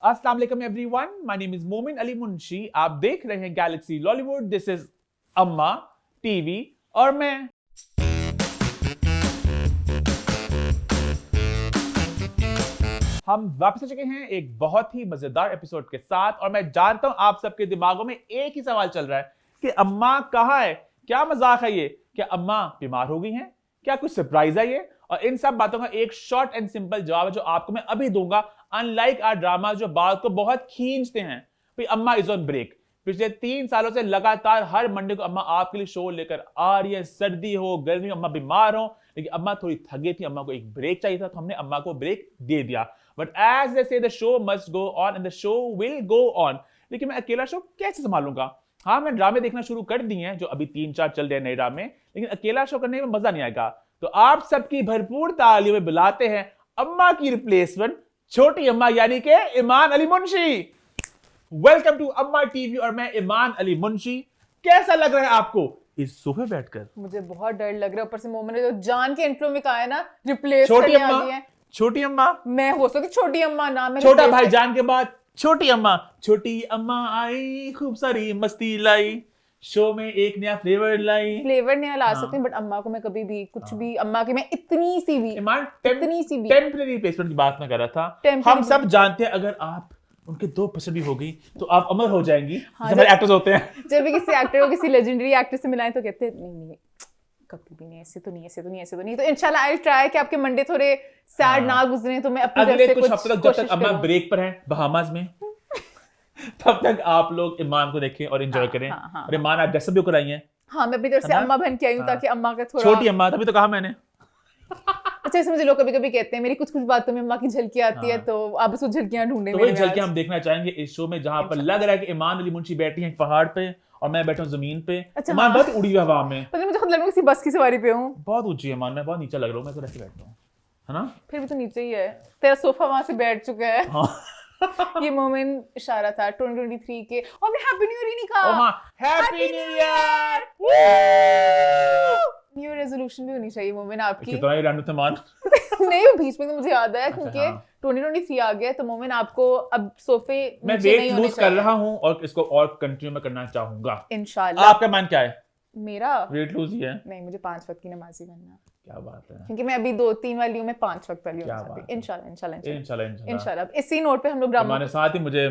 अस्सलाम वालेकुम everyone, my name is मोमिन अली मुंशी। आप देख रहे हैं गैलेक्सी लॉलीवुड। दिस इज अम्मा टीवी और मैं। हम वापस आ चुके हैं एक बहुत ही मजेदार एपिसोड के साथ, और मैं जानता हूं आप सबके दिमागों में एक ही सवाल चल रहा है कि अम्मा कहाँ है, क्या मजाक है ये, क्या अम्मा बीमार हो गई हैं, क्या कुछ सरप्राइज है ये। और इन सब बातों का एक शॉर्ट एंड सिंपल जवाब है जो आपको मैं अभी दूंगा। अनलाइक आर ड्रामा जो बात को बहुत खींचते हैं, भाई अम्मा इज ऑन ब्रेक। पिछले 3 सालों से लगातार हर मंडे को अम्मा आपके लिए शो लेकर आ रही है। सर्दी हो गर्मी हो, अम्मा बीमार हो, लेकिन अम्मा थोड़ी थक गई थी, अम्मा को एक ब्रेक चाहिए था, तो हमने अम्मा को ब्रेक दे दिया। बट एज दे से the show must go on and the show will go on. लेकिन मैं अकेला शो कैसे संभालूंगा? हाँ, मैं ड्रामे देखना शुरू कर दिए हैं जो अभी 3-4 चल रहे हैं नए ड्रामे, लेकिन अकेला शो करने में मजा नहीं आएगा। तो आप सबकी भरपूर तालियों में बुलाते हैं अम्मा की रिप्लेसमेंट, छोटी अम्मा यानी कि ईमान अली मुंशी। वेलकम टू अम्मा टीवी और मैं ईमान अली मुंशी। कैसा लग रहा है आपको इस सोफे बैठकर? मुझे बहुत डर लग रहा है। ऊपर से मोमिन ने जो जान के इंट्रो में कहा है ना, रिप्लेस छोटी करने अम्मा, आ गई है। छोटी अम्मा मैं हो सकती छोटी अम्मा नाम है। छोटा भाई जान के बाद छोटी अम्मा आई, खूब सारी मस्ती लाई, शो में एक नया फ्लेवर लाई। फ्लेवर नहीं ला सकती हूँ, बट अम्मा को मैं कभी भी कुछ भी अम्मा की मैं इतनी सी भी टेम्परेरी रिप्लेसमेंट की बात मैं कर रहा था। हम सब जानते हैं अगर आप उनके 2% भी हो गई तो आप अमर हो जाएंगी। हाँ, हमारे एक्टर्स होते हैं। जब भी किसी एक्टर को किसी लेजेंडरी एक्टर से मिलाएं तो कहते हैं नहीं कभी भी नहीं, ऐसे तो नहीं। तो इंशाल्लाह आई ट्राई कि आपके मंडे थोड़े सैड ना गुजरे, तो मैं अपनी अगले तरफ से कुछ हफ्ते तक जब तक अम्मा ब्रेक पर है बहामास में तब तक आप लोग ईमान को देखें और एंजॉय करें। और ईमान आज ड्रेसअप भी कराई है। हाँ, मैं अपनी तरफ से अम्मा बन के आई हूँ ताकि अम्मा का थोड़ा छोटी अम्मा, तभी तो कहा मैंने। अच्छा, इसमें मुझे लोग कभी कभी कहते हैं मेरी कुछ बातों में अम्मा की झलकी आती है, तो आप उसको झलकियां ढूंढे। तो वही झलकियां हम देखना चाहेंगे इस शो में, जहां पर लग रहा है कि ईमान अली मुंशी बैठी हैं पहाड़ पे और मैं बैठा हूँ जमीन पे। अच्छा, ईमान बहुत उड़ी हुई हवा में। पता नहीं मुझे खुद लग रहा है किसी बस की सवारी पे हूँ। बहुत ऊंची है ईमान, मैं बहुत नीचे लग रहा हूँ, मैं तो ऐसे बैठता हूँ, है ना? फिर भी तो नीचे ही है, तेरा सोफा वहां से बैठ चुका है। हाँ। ये मोमेंट इशारा था 2023 के। और हमने हैप्पी न्यू ईयर ही नहीं कहा। हाँ, happy new year. New resolution भी होनी चाहिए मोमेंट आपकी। कितना ही रैंडम था मान। नहीं, वो बीच में तो मुझे याद आया क्योंकि हाँ। 2023 आ गया, तो मोमेंट आपको अब सोफे मैं वेट लूज कर रहा हूँ और इसको और कंटिन्यू में करना चाहूंगा इंशाल्लाह। आपका मन क्या है? मेरा वेट लूज ही है। नहीं, मुझे 5 वक्त की नमाजी बनना। क्या बात है, क्योंकि मैं अभी 2-3 वाली हूँ, मैं 5 वक्त वाली क्या हूँ बात है। इंशाल्लाह। इसी नोट पे हम लोग ड्रामा मैंने साथ ही मुझे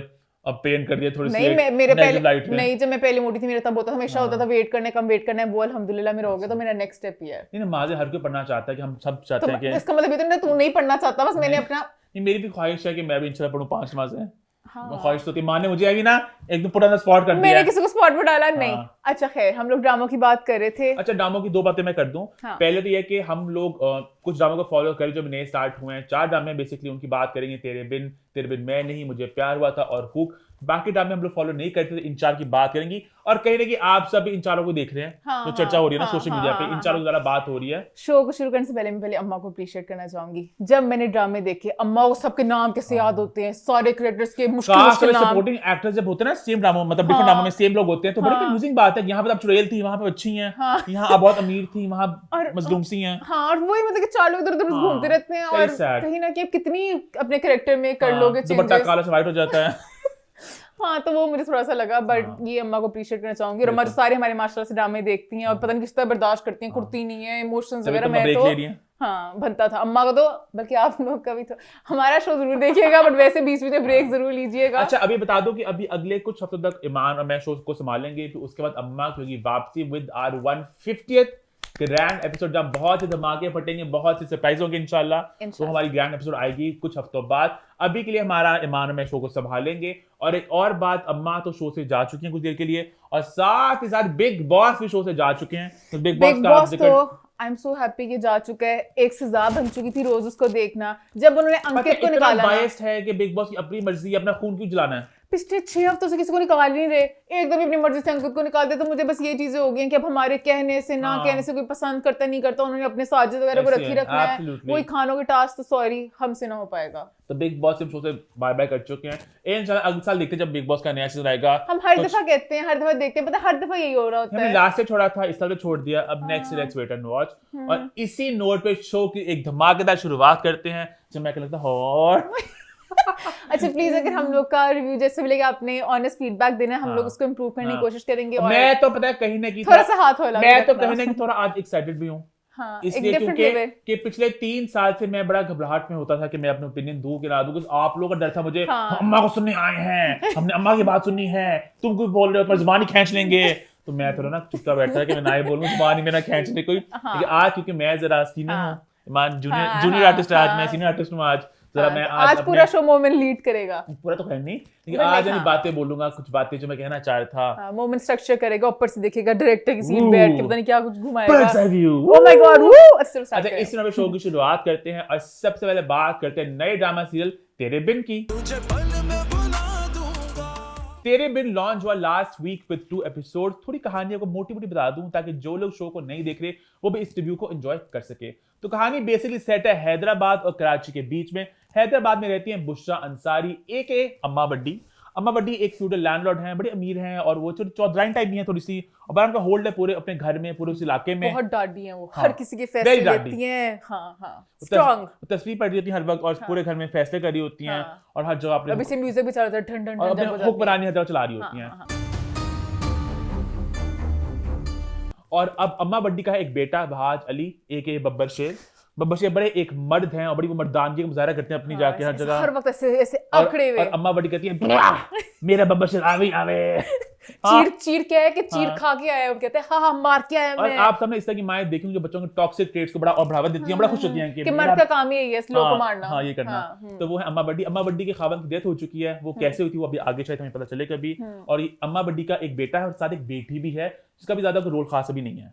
अब पेंट कर दिया थोड़ी सी। नहीं, मेरे पहले लाइट में। नहीं, जब मैं पहले मोटी थी मेरा तब होता हमेशा होता था वेट करना है, वो अल्हम्दुलिल्लाह मेरा हो गया, तो मेरा नेक्स्ट स्टेप ही है। नहीं, नमाज़ें हर कोई पढ़ना चाहता है, कि हम सब चाहते हैं कि इसका मतलब ये तो नहीं तू नहीं पढ़ना चाहता, बस मैंने अपना। नहीं, मेरी भी ख्वाहिश है कि मैं भी इंशाल्लाह पढूं 5 नमाज़ें। हाँ। ख्वाहिश तो थी, माँ ने मुझे अभी ना एकदम पुट ऑन द स्पॉट कर दिया। मैंने किसी को स्पॉट पर डाला नहीं। हाँ। अच्छा खैर, हम लोग ड्रामों की बात कर रहे थे। अच्छा, ड्रामों की 2 बातें मैं कर दूं। हाँ। पहले तो ये कि हम लोग कुछ ड्रामों को फॉलो करें जो नए स्टार्ट हुए हैं। 4 ड्रामे बेसिकली उनकी बात करेंगे, तेरे बिन मैं नहीं, मुझे प्यार हुआ था और हुक। बाकी ड्रामे हम लोग फॉलो नहीं करते, तो इन 4 की बात करेंगी। और कहीं ना कहीं आप सब इन 4 को देख रहे हैं। हाँ, जो चर्चा हो रही है ना हाँ, सोशल मीडिया पे, इन 4 की ज्यादा बात हो रही है। शो को शुरू करने से पहले मैं पहले अम्मा को अप्रिशिएट करना चाहूंगी। जब मैंने ड्रामे देखे, अम्मा को सबके नाम कैसे याद होते हैं, सारे कैरेक्टर्स के मुश्किल नाम। सपोर्टिंग एक्टर्स जब होते हैं ना सेम ड्रामा, मतलब डिफरेंट ड्रामा में सेम लोग होते हैं, तो बड़ी कंफ्यूजिंग बात है। यहाँ पे आप चुड़ैल थी, वहां पे अच्छी हैं, यहाँ आप बहुत अमीर थी, वहां मजलूम सी हैं। हाँ, और वही मतलब कि 4 लोग इधर-उधर घूमते रहते हैं, और कहीं ना कहीं कितनी अपने कैरेक्टर में कर लोगे चेंजेस। दुपट्टा काला से व्हाइट हो जाता है। हाँ, तो वो मुझे थोड़ा सा लगा, बट ये अम्मा को अप्रिशिएट करना चाहूंगी। और अम्मा तो सारे हमारे माशाल्लाह से ड्रामे देखती हैं और पता नहीं किस तरह बर्दाश्त करती हैं, कुर्ती नहीं है, इमोशंस वगैरह। मैं तो हाँ बनता था अम्मा का, तो बल्कि आप लोग का भी तो हमारा शो जरूर देखिएगा, बट वैसे बीच में ब्रेक जरूर लीजिएगा। अच्छा, अभी बता दो कि अभी अगले कुछ हफ्तों तक ईमान और मैं शो को संभालेंगे, फिर उसके बाद अम्मा की होगी वापसी with our 150th grand episode, जब बहुत से धमाके फटेंगे, बहुत से सरप्राइज होंगे इंशाल्लाह। तो हमारी ग्रैंड एपिसोड आएगी कुछ हफ्तों बाद। अभी के लिए हमारा ईमान और मैं शो को संभालेंगे। और एक और बात, अम्मा तो शो से जा चुकी हैं कुछ देर के लिए, और साथ ही साथ बिग बॉस भी शो से जा चुके हैं। तो बिग बॉस तो आई एम सो हैप्पी कि जा चुका है। एक सजा बन चुकी थी रोज उसको देखना, जब उन्होंने अंकित को निकाला। बायस्ड है कि बिग बॉस की अपनी मर्जी, अपना खून क्यों जलाना है? पिछले 6 हफ्तों से किसी को निकाल नहीं रहे, एकदम अपनी मर्जी से अंकित को निकाल दे। तो मुझे बस ये चीजें हो गई कि अब हमारे कहने से ना कहने से कोई पसंद करता नहीं करता, उन्होंने अपने साजिद वगैरह को रखी रखना है। वही खानों के टास्क तो सॉरी हमसे ना हो पाएगा। तो बिग बॉस शो से बाय बाय कर चुके हैं। इंशाल्लाह अगले साल देखते हैं जब बिग बॉस का नया सीजन आएगा। हम हर दफा कहते हैं, हर दफा देखते हैं, पता हर दफा यही हो रहा होता है। लास्ट से छोड़ा था, इस साल तो छोड़ दिया, अब next let's wait and watch. और इसी नोट पे शो की एक धमाकेदार शुरुआत करते हैं, जब मैं लगता है और अच्छा प्लीज अगर हम लोग का रिव्यू जैसे मिलेगा, आपने ऑनेस्ट फीडबैक देना है, हम लोग उसको इम्प्रूव करने की कोशिश करेंगे। और मैं तो पता है कहीं ना कहीं थोड़ा सा हाथ होला, मैं तो कहीं ना कहीं थोड़ा आज एक्साइटेड भी हूँ। हाँ, इसलिए क्योंकि पिछले 3 साल से मैं बड़ा घबराहट में होता था कि मैं अपने ओपिनियन दूं कि ना दूं, क्योंकि आप लोगों का डर था मुझे। हाँ। अम्मा को सुनने आए हैं, हमने अम्मा की बात सुननी है, तुम कुछ बोल रहे हो पर जुबान ही खींच लेंगे। तो मैं थोड़ा ना चुपचाप बैठा कि मैं ना ही बोलूं, जुबान ही में ना खींच ले कोई। हाँ। आज क्योंकि मैं जरा सीनियर हूँ, मान जूनियर आर्टिस्ट आज, मैं सीनियर आर्टिस्ट हूँ आज। मैं आज पूरा शो मोमेंट लीड करेगा। पूरा तो खैर नहीं, लेकिन आज मैं बातें बोलूंगा, कुछ बातें जो मैं कहना चाह रहा था। मोमेंट स्ट्रक्चर करेगा, ऊपर से देखेगा डायरेक्टर की सीट बैठ के पता नहीं क्या कुछ घुमाएगा। Oh my God. अच्छा इस समय शो की शुरुआत करते हैं और सबसे पहले बात करते हैं नए ड्रामा सीरियल तेरे बिन की। तेरे बिन लॉन्च हुआ लास्ट वीक विद 2 एपिसोड। थोड़ी कहानियों को मोटी मोटी बता दूं ताकि जो लोग शो को नहीं देख रहे वो भी इस रिव्यू को एंजॉय कर सके। तो कहानी बेसिकली सेट है हैदराबाद और कराची के बीच में। हैदराबाद में रहती हैं बुशरा अंसारी एके अम्मा बड्डी। अम्मा बड्डी एक फ्यूडल लैंडलॉर्ड हैं, बड़े अमीर हैं और वो चौधराइन टाइप भी हैं थोड़ी सी, और बड़ा उनका होल्ड है पूरे अपने घर में, पूरे उस इलाके में। बहुत डांटी हैं वो, हर किसी के फैसले लेती हैं। हाँ, स्ट्रांग तस्वीर पड़ रही होती है हर वक्त और पूरे घर में फैसले कर रही होती हैं और हर जगह अपने अभी से म्यूजिक भी चल रहा है, ठन ठन ठन ठन हुक्मरानी हर जगह चला रही होती हैं। और अब अम्मा बड्डी का है एक बेटा बहाज अली एके बब्बर शेर। बब्बर शेर बड़े एक मर्द हैं और बड़ी वो मर्दानगी का मुजाहरा करते हैं अपनी जाके हर जगह, हर वक्त ऐसे अकड़े हुए। और अम्मा बड्डी कहती है मेरा बब्बर शेर आवे आवे। चीर क्या है कि चीर खा के आया है, वो कहते हैं हाँ मार के आया और मैं। आप सबने इस तरह की माएं देखी जो बच्चों के टॉक्सिक ट्रेट्स को बड़ा और बढ़ावा देती हैं, बड़ा खुश होती हैं कि मर्द का काम ही है लोगों को मारना। हाँ, ये करना। तो वो है अम्मा बड्डी। अम्मा बड्डी के खावंद की डेथ हो चुकी है, वो कैसे हुई थी वो अभी आगे शायद हमें पता चले कभी। और अम्मा बड्डी का एक बेटा है और साथ एक बेटी भी है जिसका भी ज्यादा कोई रोल खास अभी नहीं है।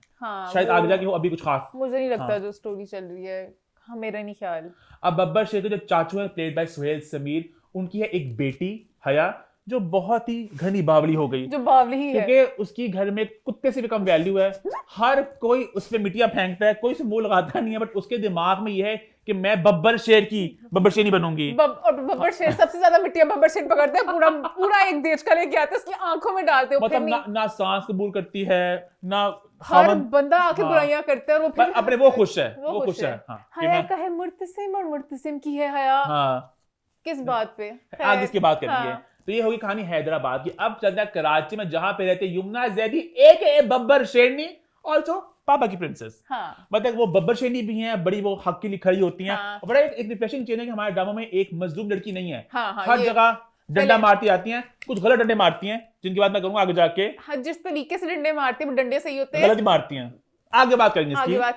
शायद आगे जाके वो अभी कुछ खास मुझे नहीं लगता जो स्टोरी चल रही है। हाँ, मेरा नहीं ख्याल। अब बब्बर शेर के जो चाचू है प्लेड बाय सुहेल समीर, उनकी है एक बेटी हया जो बहुत ही घनी बावली हो गई, जो बावली ही है क्योंकि उसकी घर में कुत्ते से भी कम वैल्यू है। हर कोई उस पे मिट्टियां फेंकता है, कोई उसे मुंह लगाता नहीं है, बट उसके दिमाग में यह है कि मैं बब्बर शेर नहीं बनूंगी। और बब्बर शेर सबसे ज्यादा मिट्टियां बब्बर शेर पकड़ते हैं, पूरा एक देश का लेके आते हैं, उसकी आंखों में डालते हैं। मतलब ना सांस कबूल करती है ना, हर बंदा आके बुराइयां करता है और वो फिर अपने वो खुश है। हया का है मुर्तसिम और मुर्तसिम की है हया। किस बात पे आगे इसकी बात करेंगे। तो ये होगी कहानी हैदराबाद की। अब चलता है कराची में जहां पे रहते युमना जैदी एके बब्बर शेरनी, ऑल्सो पापा की प्रिंसेस। मतलब वो बब्बर शेरनी भी हैं, बड़ी वो हक के लिए खड़ी होती हैं। और बड़ा एक रिफ्रेशिंग चीज है कि हमारे ड्रामा में एक मजलूम लड़की नहीं है। हर जगह डंडा मारती आती हैं, कुछ गलत डंडे मारती हैं जिनकी बात मैं करूंगा आगे जाके। जिस तरीके से डंडे मारती है वो डंडे सही होते हैं, गलत मारती हैं। आगे बात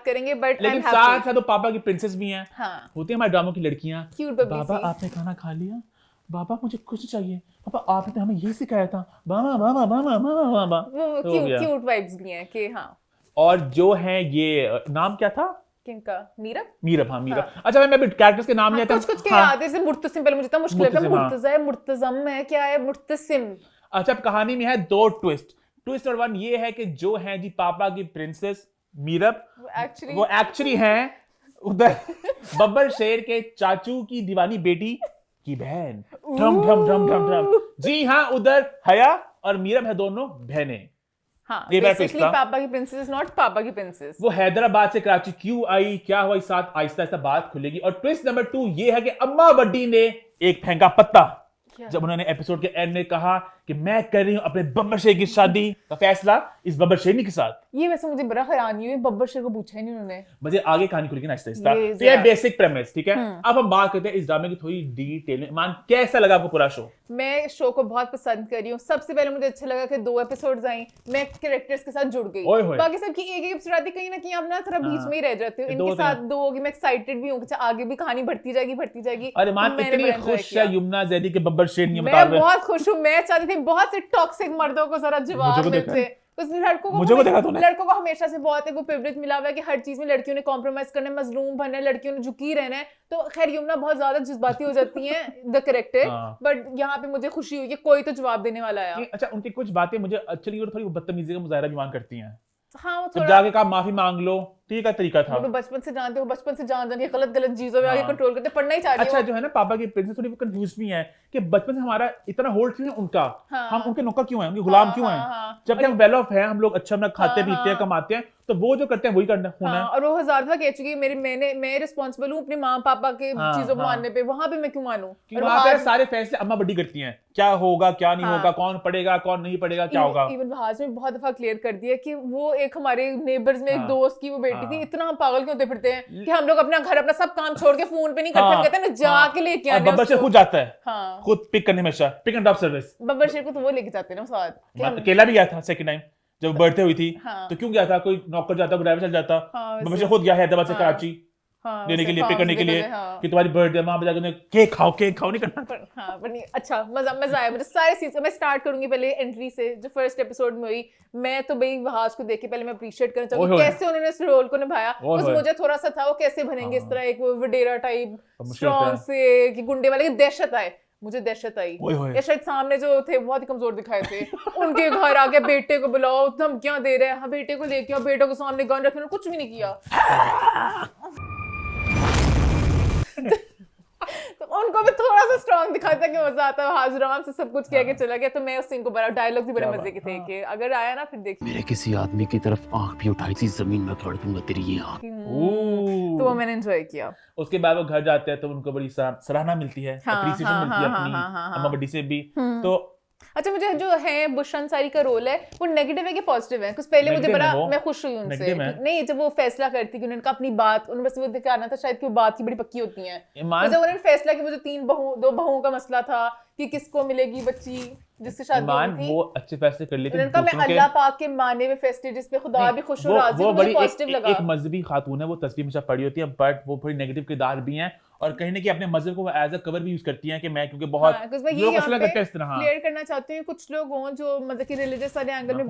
करेंगे बट लेकिन साथ साथ तो पापा की प्रिंसेस भी हैं। होती है हमारे ड्रामों की लड़कियां। बाबा आपने खाना खा लिया? बाबा मुझे कुछ चाहिए। पापा आपने तो हमें यही सिखाया था। बाबा बाबा बाबा बाबा बाबा। क्यूट वाइब्स भी हैं कि हाँ। और जो है ये नाम क्या था किनका? मीरब। हाँ मीरब। अच्छा मैं कैरेक्टर्स के नाम नहीं आता कुछ के याद है। जैसे मुर्तसिम पहले मुझे इतना मुश्किल लगता है। मुर्तजा है, मुर्तजम है, क्या है मुर्तसिम। अच्छा अब कहानी में है 2 ट्विस्ट। ट्विस्ट नंबर 1 ये है कि जो है जी पापा की प्रिंसेस मीरब वो एक्चुअली हैं उधर बब्बर शेर के चाचू की दीवानी बेटी की बहन। ढम ढम ढम ढम ढम। जी हाँ, उधर हया और मीरब है दोनों बहनें। बेसिकली पापा की प्रिंसेस इज नॉट पापा की प्रिंसेस। वो हैदराबाद से कराची क्यों आई, क्या हुआ, इस साथ आहिस्ता आहिस्ता बात खुलेगी। और ट्विस्ट नंबर 2 ये है कि अम्मा बड्डी ने एक फेंका पत्ता जब उन्होंने एपिसोड के एंड में कहा कि मैं कर रही हूं अपने बब्बर शेर की शादी का फैसला इस बब्बर शेरनी के साथ। ये वैसे मुझे बड़ा हैरानी हुई, बब्बर शेर को पूछा ही नहीं उन्होंने। मुझे आगे कहानी खुलेगी ना आहिस्ता। तो ये बेसिक प्रेमिस, ठीक है। अब हम बात करते हैं इस ड्रामे की थोड़ी डिटेल में। मान कैसा लगा आपको पूरा शो? मैं शो को बहुत पसंद कर रही हूँ। सबसे पहले मुझे अच्छा लगा कि 2 एपिसोड्स आई, मैं कैरेक्टर्स के साथ जुड़ गई। बाकी सबकी एक एपिसोड आती, कहीं ना कहीं आप ना थोड़ा बीच में ही रह जाते हो। इनके साथ 2 होगी, मैं एक्साइटेड भी हूँ कि आगे भी कहानी बढ़ती जाएगी। अरे मान इतनी खुश है युमना जैदी के बब्बर शेरनी। मैं बहुत खुश हूँ। मैं चाहती थी बहुत से टॉक्सिक मर्दों को जरा जवाब मिलते। उस लड़कों को हमेशा से बहुत वो प्रिविलेज मिला हुआ है कि हर चीज में लड़कियों ने कॉम्प्रोमाइज करना है, मजलूम बनना है, लड़कियों ने झुकी रहना है। तो खैर युमना बहुत ज्यादा जज्बाती हो जाती हैं द कैरेक्टर। बट यहाँ पे मुझे खुशी हुई कि कोई तो जवाब देने वाला आया। अच्छा उनकी कुछ बातें मुझे अच्छी लगी और थोड़ी बदतमीजी का मुजाहरा भी मान करती हैं। हाँ, वो थोड़ा जाके कहा माफी मांग लो, ठीक है तरीका था। वो बचपन से जानते हो, बचपन से जान के गलत चीजों में आगे कंट्रोल करते, पढ़ना ही चाह रही अच्छा जो है ना पापा की प्रिंसेस थोड़ी कंफ्यूज भी है कि बचपन से हमारा इतना होल्ड क्यों है उनका। हम उनके नौकर क्यों हैं, उनके गुलाम क्यों हैं, जबकि हम वेल ऑफ है, हम लोग अच्छा खाते पीते हैं, कमाते हैं, तो वो जो करते हैं वही करना होना है। और वो 1000 दफा कह चुकी है मैं रिस्पॉन्सिबल हूँ अपने माँ पापा के चीजों को मानने पे, वहां पे मैं क्यों मानूं? वहां पे सारे फैसले अम्मा बड़ी करती हैं, क्या होगा क्या नहीं होगा, कौन पढ़ेगा कौन नहीं पढ़ेगा, क्या होगा। इवन वहाज में बहुत दफा क्लियर कर दिया कि वो एक हमारे नेबर्स में एक दोस्त की वो बेटी थी, इतना हम पागल क्यों होते फिरते हैं कि हम लोग अपना घर अपना सब काम छोड़ के फोन पे नहीं करते, हम कहते हैं ना जाके लेके आने। बब्बर शेर खुद जाता है, खुद पिक करने, हमेशा पिक एंड ड्रॉप सर्विस। बब्बर शेर को तो वो लेके जाते हैं ना साथ। अकेला भी गया था सेकंड टाइम जब बर्थडे हुई थी, तो क्यों गया था? कोई नौकर जाता, कोई ड्राइवर चल जाता, बब्बर शेर खुद गया हैदराबाद से कराची लेने के लिए, पिक करने के लिए कि तुम्हारी बर्थडे, वहां पे जाकर केक खाओ नहीं करना। पर नहीं, अच्छा मजा आया मुझे सारे चीज। मैं स्टार्ट करूंगी पहले एंट्री से जो फर्स्ट एपिसोड में हुई। मैं तो भाई वहाज को देख के पहले मैं अप्रिशिएट करना चाहूंगी कैसे उन्होंने इस रोल को निभाया। कुछ मुझे थोड़ा सा था वो कैसे बनेंगे इस तरह एक वडेरा टाइप स्ट्रॉन्ग से कि गुंडे वाले की दहशत आए, मुझे दहशत आई। या शायद सामने जो थे बहुत ही कमजोर दिखाए थे, उनके घर आके बेटे को बुलाओ, धमकियां दे रहे हैं, हाँ बेटे को लेके आओ, बेटे को सामने गन रखे, कुछ भी नहीं किया। तो उनको भी थोड़ा सा स्ट्रॉन्ग दिखाता कि मजा आता है। हाजराम से सब कुछ कह के चला गया, तो मैं उस सीन को बड़ा, डायलॉग भी बड़े मजे के थे कि अगर आया ना फिर देखिए। मेरे किसी आदमी की तरफ आंख भी उठाई थी, जमीन में गाड़ दूंगा तेरी ये आंख। तो वो मैंने एंजॉय किया। उसके बाद वो घर जाते हैं तो उनको बड़ी सराहना मिलती है, अप्रिसिएशन मिलती है अपनी अम्मा बड़ी से भी। तो अच्छा मुझे जो है बुशरा अंसारी का रोल है वो नेगेटिव है कि पॉजिटिव है? कुछ पहले मुझे बड़ा मैं खुश हुई उनसे, नहीं जब वो फैसला करती कि उन्होंने कहा अपनी बात, उन्हें बस वो दिखाना था शायद कि वो बात की बड़ी पक्की होती है। जब उन्होंने फैसला कि वो जो दो बहुओं का मसला था कि किसको मिलेगी बच्ची जिससे शादी हुई थी, वो अच्छे फैसले कर लेते हैं। मैं अल्लाह पाक के माने हुए फैसले जिस पे खुदा भी खुश हो राजी, मुझे पॉजिटिव लगा। एक मजहबी खातून है, वो तस्वीर हमेशा पड़ी होती है, बट वो थोड़ी नेगेटिव किरदार भी हैं और कहीं ना कहीं अपने मजहब को एज अ कवर भी यूज करती हैं कि मैं क्योंकि बहुत लोग असला करते हैं इस तरह। क्लियर करना चाहते हैं कुछ लोग हों जो मतलब कि रिलीजियस वाले एंगल में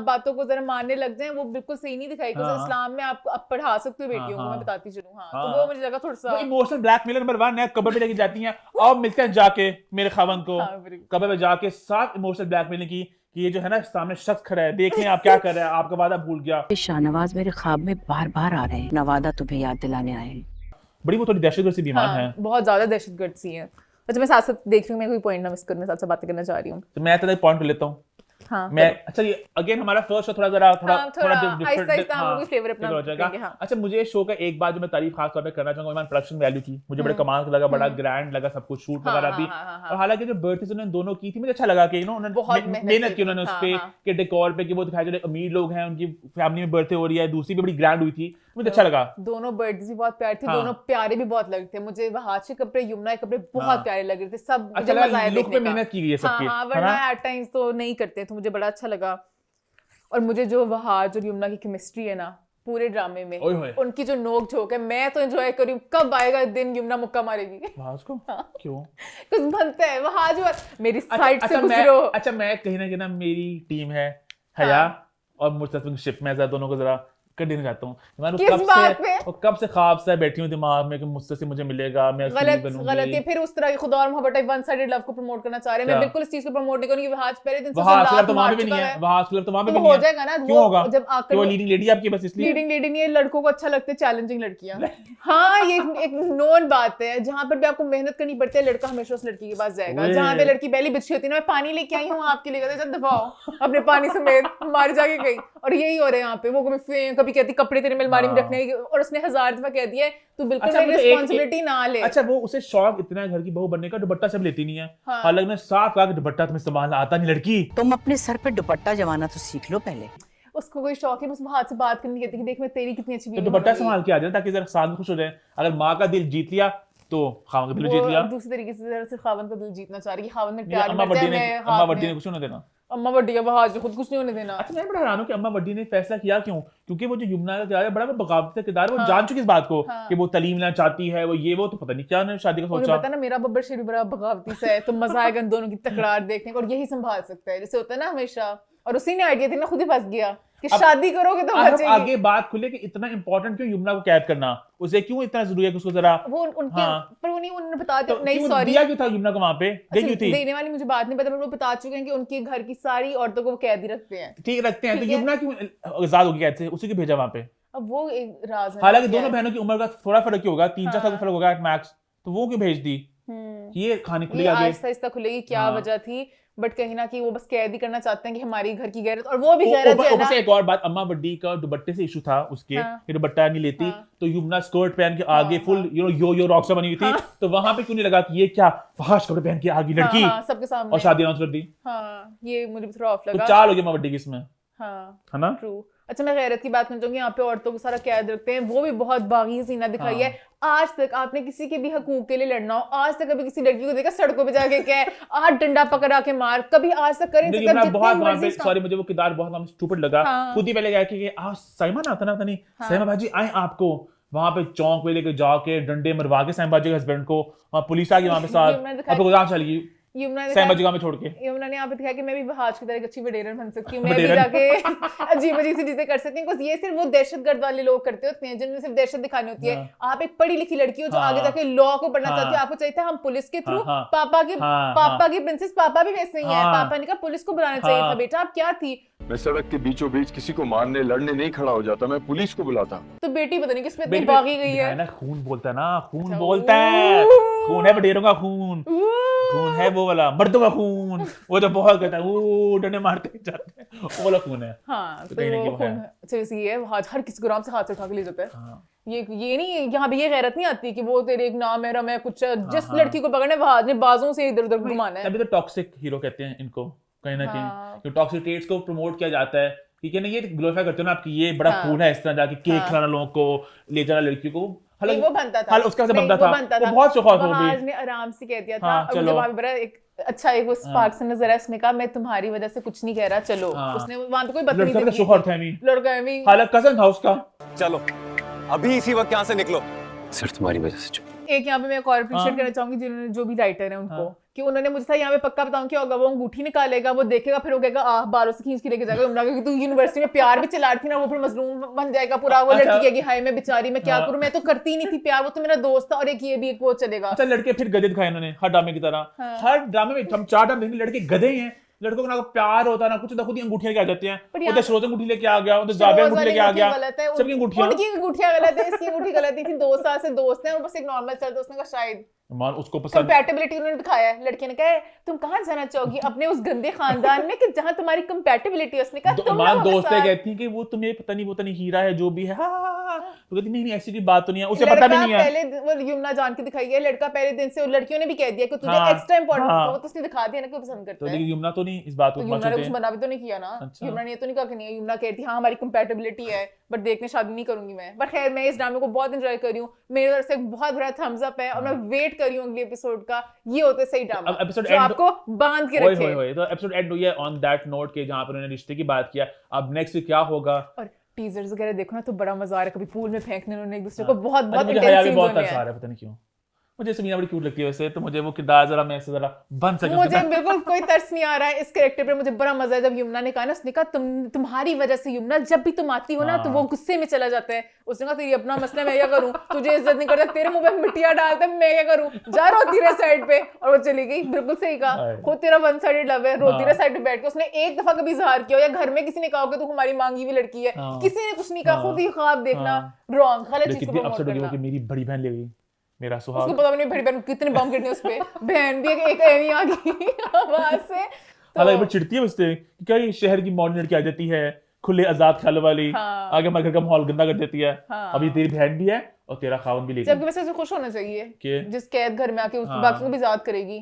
बातों को जरा मानने लग जाएं, वो बिल्कुल सही नहीं दिखाई। इस्लाम में आप पढ़ा सकते हो बेटियों को, मैं बताती चलूं। तो वो मुझे लगा थोड़ा सा इमोशनल ब्लैकमेलर नंबर 1 है। कब्र पे लेके जाती हैं और मिलते हैं जाके मेरे खावंद को, कब्र पे जाके साथ इमोशनल ब्लैकमेलिंग की कि ये जो है ना सामने शख्स खड़ा है, देखें आप क्या कर रहे हैं, आपका वादा भूल गया। शाहनवाज मेरे ख्वाब में बार-बार आ रहे हैं, नवादा तुम्हें याद दिलाने आए हैं। बड़ी वो थोड़ी दहशतगर्द सी बीमार है, बहुत ज्यादा दहशतगर्द सी है। अच्छा मैं साथ साथ देख रही हूँ, मैं कोई पॉइंट ना मिस कर, मैं साथ साथ बातें करना चाह रही हूँ, तो मैं तो पॉइंट लेता हूँ। मैं अच्छा ये अगेन हमारा फर्स्ट शो थोड़ा फ्लेवर अपना हो जाएगा। अच्छा मुझे इस शो का एक बात जो मैं तारीफ खास तौर पे करना चाहूंगा, प्रोडक्शन वैल्यू की मुझे बड़ा कमाल लगा, बड़ा ग्रैंड लगा सब कुछ, शूट वगैरह भी। और हालांकि जो बर्थडे उन्होंने दोनों की थी मुझे अच्छा लगा कि उन्होंने मेहनत की उन्होंने उस पे कि डेकोर पे कि वो दिखाई, जो अमीर लोग हैं उनकी फैमिली में बर्थडे हो रही है, दूसरी भी बड़ी ग्रैंड हुई थी, मुझे अच्छा लगा। दोनों बर्थडे भी बहुत प्यारे थे, दोनों प्यारे भी बहुत लग रहे थे मुझे। वहाज के कपड़े, यमुना के कपड़े बहुत प्यारे लग रहे थे, सब मुझे मजा आया देखने का। मेहनत की गई है सबकी, वरना एट टाइम्स तो नहीं करते, तो मुझे बड़ा अच्छा लगा। और मुझे जो वहाज और यमुना की केमिस्ट्री है ना पूरे ड्रामे में, उनकी जो नोक झोंक है, मैं तो एंजॉय कर रही हूँ। कब आएगा दिन यमुना मुक्का मारेगी वहाज को? क्यों? कुछ बनता है वहाज मेरी साइड से गुजरो। अच्छा मैं कहीं ना मेरी टीम है हया और मुस्तफिक शिप में दोनों को जरा करने जाता हूँ। कब से ख्वाब से बैठी हूँ दिमाग में कि मुझसे से मुझे मिलेगा, मैं गलत है। फिर उस तरह की खुदा और मोहब्बत टाइप वन साइडेड लव को प्रमोट करना चाह रहे हैं। मैं बिल्कुल इस चीज को प्रमोट नहीं करूंगी। वहाज पहले दिन से तो वहां पे नहीं है, वहाज क्लब तो वहां पे नहीं हो जाएगा ना। क्यों होगा? जब आकर वो लीडिंग लेडी आपकी बस इसलिए लीडिंग लेडी नहीं है, लड़कों को अच्छा लगता है चैलेंजिंग लड़कियां। हाँ ये एक नोन बात है, जहां पर भी आपको मेहनत करनी पड़ती है लड़का हमेशा उस लड़की के पास जाएगा। जहां पे लड़की पहली बिछी होती है ना, मैं पानी लेके आई हूँ आपके लिए, जब दफाओ अपने पानी समेत, मार जाके गई। और यही हो रहा है यहाँ पे, वो कभी कहती कपड़े तेरे अलमारी में रखने, और उसने 1000 दफा कह दिया है तू बिल्कुल रिस्पांसिबिलिटी ना ले। अच्छा वो उसे शौक इतना है घर की बहू बनने का, दुपट्टा सब लेती नहीं है। हालांकि ने साफ कहा कि दुपट्टा तुम्हें संभालना आता नहीं लड़की, तुम अपने सर पे दुपट्टा जमाना तो सीख लो पहले। उसको कोई शौक है, उस हाथ से बात करनी कहती कि देख मैं तेरी कितनी अच्छी तो दुपट्टा संभाल के आ जाए ताकि जरा साथ खुश हो जाए। अगर माँ का दिल जीत लिया तो खावन का दिल जीत लिया। दूसरी तरीके से खावन का दिल जीतना चाह रही है, खावन में प्यार अम्मा बड्डी ने कुछ नहीं देना, अम्मा बड्डी का वहाज खुद कुछ नहीं होने देना। अच्छा मैं बड़ा हैरान हूं कि अम्मा बड्डी ने फैसला किया क्यों, क्योंकि वो जो यमुना का किरदार है बड़ा बगावती का किरदार है, वो जान चुकी इस बात को कि वो तालीम लेना चाहती है, वो ये वो, तो पता नहीं क्या उन्होंने शादी का सोचा। पता ना मेरा बब्बर शेर भी बड़ा बगावती सा है, तो मजा आएगा इन दोनों की तकरार देखने को, और यही संभाल सकता है जैसे होता है ना हमेशा। और उसी ने आइडिया थी ना, खुद ही फंस गया कि शादी करोगे तो बचेगी। आगे बात खुले कि इतना इंपॉर्टेंट क्यों यमुना को कैद करना, उसे क्यों इतना जरूरी है कि उसको जरा वो उनके पर उन्होंने बता दिया। नहीं सॉरी दिया क्यों था यमुना को वहां पे, गई क्यों थी? देने वाली मुझे बात नहीं पता, पर वो बता चुके हैं कि उनके घर की सारी औरतों को वो कैद ही रखते हैं। ठीक रखते हैं, तो यमुना क्यों आजाद होगी कैद से, उसी को भेजा वहां पे? अब वो एक राज है। हालांकि दोनों बहनों की उम्र का थोड़ा फर्क ही होगा, 3-4 साल का फर्क होगा एट मैक्स, तो वो क्यों भेज दी? ये कहानी ये खुली आगे। आहिस्ता आहिस्ता खुलेगी क्या हाँ। वजह थी, बट कहीं ना कहीं वो बस कैद ही करना चाहते हैं कि हमारी घर की गैरत, और वो भी गैरत जो है ऊपर ना। से एक और बात, अम्मा बड्डी का दुपट्टे से इशू था उसके, हाँ। कि दुपट्टा नहीं लेती, हाँ। तो युमना स्कर्ट पहन के आगे हाँ, फुल हाँ। यो रॉक्स्टार बनी हुई थी, तो वहां पे क्यों नहीं लगा कि ये क्या फहाश कपड़े पहन के आ गई लड़की, हाँ, सबके सामने, और शादी अनाउंस कर दी। हाँ, ये मुझे भी थोड़ा ऑफ तो लगा। चाल हो गई अम्मा बड्डी की इसमें, हाँ, है ना। ट्रू। अच्छा, मैं गैरत की बात करना चाहूंगी। यहाँ पे औरतों को सारा कैद रखते हैं, वो भी बहुत बागी सीना दिखाई है। आज तक आपने किसी के भी हकूक के लिए लड़ना हो, आज तक कभी किसी लड़की को देखा सड़कों पे जाके क्या है आज डंडा पकड़ा के मार, कभी आज तक करें लेकिन मैं बहुत वहां पे, सॉरी मुझे वो किरदार बहुत स्टूपिड लगा। हाँ। खुद ही पहले गया कि आज साइमा आता ना, नहीं हाँ। साइमा बाजी आए आपको, वहां पे चौक पे लेके जाके डंडे मरवा के साइमा बाजी के हस्बैंड को, वहां पुलिस आ गई वहां पे साथ, यमुना दिखाई- अब गोदाम चली गई यमुना ने साइमा कहा- जी में छोड़ के। यमुना ने यहाँ पे दिखाया कि मैं भी बहाज की तरह एक अच्छी वडेरन बन सकती हूँ, मैं भी जाके अजीब अजीब सी चीजें कर सकती हूँ। ये सिर्फ वो दहशतगर्द वाले लोग करते होते हैं जिनमें सिर्फ दहशत दिखानी होती है। आप एक पढ़ी लिखी लड़की हो जो आगे जाके लॉ को पढ़ना चाहती है, आपको चाहिए था हम पुलिस के थ्रू पापा की प्रिंसेस, पापा भी वैसे ही है, पापा ने कहा पुलिस को बुलाना चाहिए था बेटा, आप क्या थी। मैं सड़क के बीचों बीच किसी को मारने लड़ने नहीं खड़ा हो जाता, मैं पुलिस को बुलाता। तो बेटी पता नहीं किस पे इतनी भागी गई है ना, खून बोलता है ना, खून अच्छा, बोलता है, खून है बटेरों का खून, खून है वो वाला मर्दों का खून, वो जो बहुत कहता है वो डंडे मारते जाते हैं, वो वाला खून है। हाँ, तो तो कहीं ना कहीं वो वो है। खून अच्छा इसी है, हर किसी को आराम से हाथ से उठा के ले जाता है। हाँ। ये नहीं, यहाँ पे ये गैरत नहीं आती कि वो तेरे एक नाम है रम है कुछ, जिस हाँ। लड़की को पकड़ने वो आदमी बाजों से इधर उधर घुमाना है। तभी तो टॉक्सिक हीरो कहते हैं इनको कहीं ना कहीं, हाँ। जो टॉक्सिक ट्रेट्स को प्रमोट किया जाता है, ठीक है ना, ये ग्लोरीफाई करते हो ना आपकी ये बड़ा हाँ। खून है, इस तरह जाके केक हाँ। खिलाना लोगों को, ले जाना लड़कियों को, नहीं, वो बनता था, हाल उसका से नहीं, बनता वो था, बनता वो था। बहुत शौक हो बहाज गई। ने आराम से कह दिया था, हाँ, अब चलो। जब वहाँ पे बड़ा एक अच्छा एक वो स्पार्क से नजर आया, उसने कहा मैं तुम्हारी वजह से कुछ नहीं कह रहा, चलो। हाँ। उसने वहाँ पे कोई लड़का का बदतमीजी शोहर था नहीं, लड़का है भी। हालांकि कजन था उसका। चलो अभी इसी वक्त यहाँ से निकलो। सिर्फ तुम्हारी वजह से चुप। एक यहाँ पे मैं एक और अप्रिशिएट हाँ। करना चाहूंगी जिन्होंने, जो भी राइटर है उनको, हाँ। कि उन्होंने मुझे था यहाँ पे पक्का बताऊं क्या होगा, वो अंगूठी निकालेगा, वो देखेगा, फिर वो कहेगा बालों से खींच के लेके जाएगा उमरा, क्योंकि तू यूनिवर्सिटी में प्यार भी चला रही थी ना, वो फिर मजलूम बन जाएगा पूरा, वो अच्छा। लड़की कहेगी हाय मैं बेचारी मैं क्या हाँ। करूं, मैं तो करती नहीं थी प्यार, वो तो मेरा दोस्त था, और एक ये भी एक वो चलेगा। अच्छा, लड़के फिर गधे दिखाए इन्होंने हर ड्रामे की तरह। हाँ। हर ड्रामे में हम 4 ड्रामे देखेंगे लड़के गधे ही हैं, लड़कों को ना प्यार होता ना कुछ, खुद ही अंगूठियां लेके आ जाते हैं। पर उधर श्रोज अंगूठी लेके आ गया, उधर जाबिया अंगूठी लेके आ गया, सबकी अंगूठियां। उनकी अंगूठियां गलत है, इसकी अंगूठी गलत थी, 2 साल से दोस्त हैं, वो बस एक नॉर्मल चलता, उसने कहा शायद मान उसको पसंद। कंपैटिबिलिटी उन्होंने दिखाया है। लड़के ने कहा तुम कहाँ जाना चाहोगी अपने उस गंदे खानदान में कि जहाँ तुम्हारी कंपैटिबिलिटी है, उसने कहा तुम ना मान हमारे दोस्तें साथ। कहती हैं कि वो तुम्हें पता नहीं, वो तो नहीं हीरा है जो भी है, तो कहती नहीं नहीं ऐसी कोई बात तो नहीं है, उसे पता भी नहीं है। पहले वो यमुना जान के दिखाई है, लड़का पहले दिन से, लड़कियों ने भी कह दिया कि तुझे हाँ, एक्स्ट्रा इंपॉर्टेंट हाँ। है, वो तो उसने दिखा दिया ना कि वो पसंद तो करता है। लेकिन यमुना तो नहीं इस बात को तो यमुना ने कुछ समझते। मना भी तो नहीं किया ना। अच्छा। यमुना ने ये तो नहीं कहा कि नहीं, यमुना कहती हाँ हमारी कंपैटिबिलिटी है, बट देखने शादी नहीं करूंगी मैं। बट खैर मैं इस ड्रामे को बहुत एंजॉय कर रही हूँ, मेरी तरफ से एक बहुत बड़ा थम्स अप है, और मैं वेट कर रही हूँ अगले एपिसोड का। ये होते सही ड्रामा अब episode जो end- आपको बांध के ओए रखे। होए होए, तो एपिसोड एंड हुई है ऑन दैट नोट के जहां पर उन्होंने रिश्ते की बात किया। अब नेक्स्ट क्या होगा? और टीजर्स वगैरह देखो ना तो बड़ा मजा आ रहा है, कभी पूल में फेंकने उन्होंने एक दूसरे हाँ। को, बहुत बहुत मुझे हया भी इंटेंस बहुत सीन्स तरस आ में रहा है, पता नहीं क्यों। मुझे समीना बड़ी क्यूट लगती है वैसे, तो मुझे वो किरदार जरा मैं ऐसे जरा बन सके। मुझे बिल्कुल कोई तरस नहीं आ रहा है इस कैरेक्टर पे। मुझे बड़ा मजा है जब यमुना ने कहा ना, उसने कहा तुम्हारी वजह से यमुना, जब भी तुम आती हो ना तो वो गुस्से में चला जाता है। उसने कहा तेरी अपना मसला, मैं क्या करूं, तुझे इज्जत नहीं करता, तेरे मुंह पे मिट्टियां डालता है, मैं क्या करूं, जा रोती रहे साइड पे। और वो चली गई। बिल्कुल सही कहा, खुद तेरा वन साइडेड लव है, रोती रहे साइड पे बैठ के। उसने एक दफा कभी इजहार किया या घर में किसी ने कहा कि तू हमारी मांगी हुई लड़की है, किसी ने कुछ नहीं कहा, खुद ही ख्वाब देखना रॉन्ग, गलत चीज को प्रमोट करना। कि मेरी बड़ी बहन ले गई मेरा सुहाग। उसको पता भी नहीं बड़ी बहन कितने बम गिरने उस पे, बहन भी एक एवी आ गई आवाज से। हालांकि वो चिढ़ती है उससे कि क्या ये शहर की मॉडर्न लड़की आ जाती है, खुले आजाद ख्याल वाली, हाँ। आगे हमारे घर का माहौल गंदा कर देती है। हाँ। अभी तेरी बहन भी है और तेरा खावन भी ले जबकि वैसे उसे खुश होना चाहिए कि जिस कैद घर में आके उसको हाँ। बाकी को भी याद करेगी।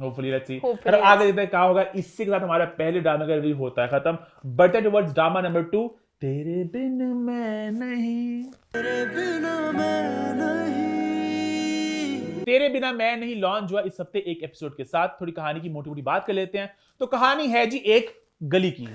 Hopefully let's see. Hopefully, और आगे देखते हैं क्या होगा। इसी के साथ हमारा पहले ड्रामा का रिव्यू होता है खत्म। बढ़ते हैं टुवर्ड्स ड्रामा नंबर 2, तेरे बिन मैं नहीं। तेरे बिना मैं नहीं लॉन्च हुआ इस हफ्ते एक एपिसोड के साथ। थोड़ी कहानी की मोटी मोटी बात कर लेते हैं। तो कहानी है जी एक गली की।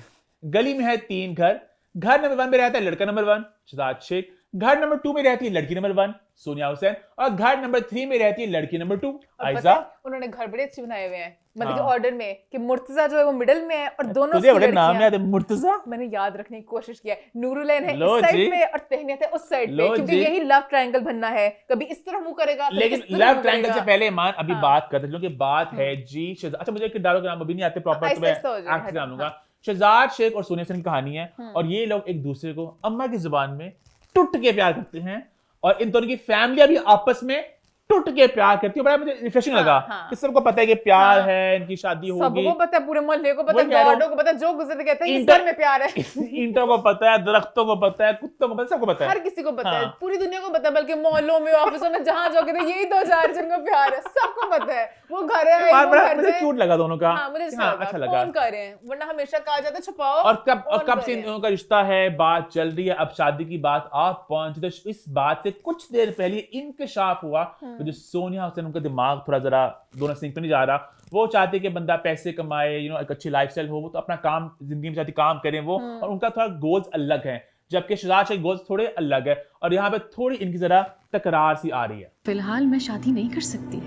गली में है 3 घर। घर नंबर 1 में रहता है लड़का नंबर 1 शहजाद शेख, घर नंबर 2 में रहती है लड़की नंबर 1 सोनिया हुसैन, और घर नंबर 3 में रहती है लड़की नंबर 2 आयशा। उन्होंने घर बड़े अच्छे बनाए हुए हैं, मतलब कि हाँ। ऑर्डर में, कि मुर्तजा जो है वो मिडिल में है और दोनों तुझे उसकी बड़े नाम लड़कियां- याद है मुर्तजा। मैंने याद रखने की कोशिश किया है। नूरुलैन है लो इस साइड जी। पे और तहनियत है उस साइड पे, लो क्योंकि जी। यही लव ट्रायंगल बनना है। कभी इस तरह मुंह करेगा, कभी लेकिन इस तरह लव मुंह ट्रायंगल से करेगा। पहले मान अभी हाँ। बात करते हैं, क्योंकि बात है जी अच्छा मुझे किरदारों के नाम अभी नहीं आते प्रॉपर, तो मैं आहिस्ता हो जाए, एक्टर नाम लूंगा। हाँ। शहजाद शेख और सोनिया हुसैन की कहानी है, और ये लोग एक दूसरे को अम्मा की जुबान में टूट के प्यार करते हैं, और इन दोनों की फैमिलियां भी आपस में टूट के प्यार करती है। बड़ा मुझे रिफ्रेशिंग लगा कि सबको पता है कि प्यार है, इनकी शादी होगी, सबको पता है, पूरे मोहल्ले को पता है, गार्डों को पता है, जो गुजरते कहते हैं इस घर में प्यार है। ईंटों को पता है, दरख्तों को पता है, कुत्तों को पता है, सबको पता है, हर किसी को पता है, पूरी दुनिया को पता है, बल्कि मोहल्लों में, ऑफिसों में, जहां जाओगे तो यही 2-4 जिनको प्यार है, सबको पता है। वो घर है, वो घर मुझे से क्यूट लगा दोनों का। मुझे अच्छा लगा। कौन कर रहे हैं, वरना हमेशा कहा जाता है छुपाओ। और कब से इन दोनों का रिश्ता है, बात चल रही है, अब शादी की बात आप पहुंची, तो इस बात से कुछ देर पहले इंकशाफ हुआ। तो जो सोनिया हुसैन, उनका दिमाग थोड़ा जरा दोनों सिंक पे नहीं जा रहा। वो चाहते कि बंदा पैसे कमाए, एक अच्छी लाइफस्टाइल हो, वो तो अपना काम जिंदगी में चाहती काम करें वो, और उनका थोड़ा गोल्स अलग है, जबकि शहजाद के गोल्स थोड़े अलग है। और यहाँ पे थोड़ी इनकी जरा तकरार सी आ रही है। फिलहाल मैं शादी नहीं कर सकती,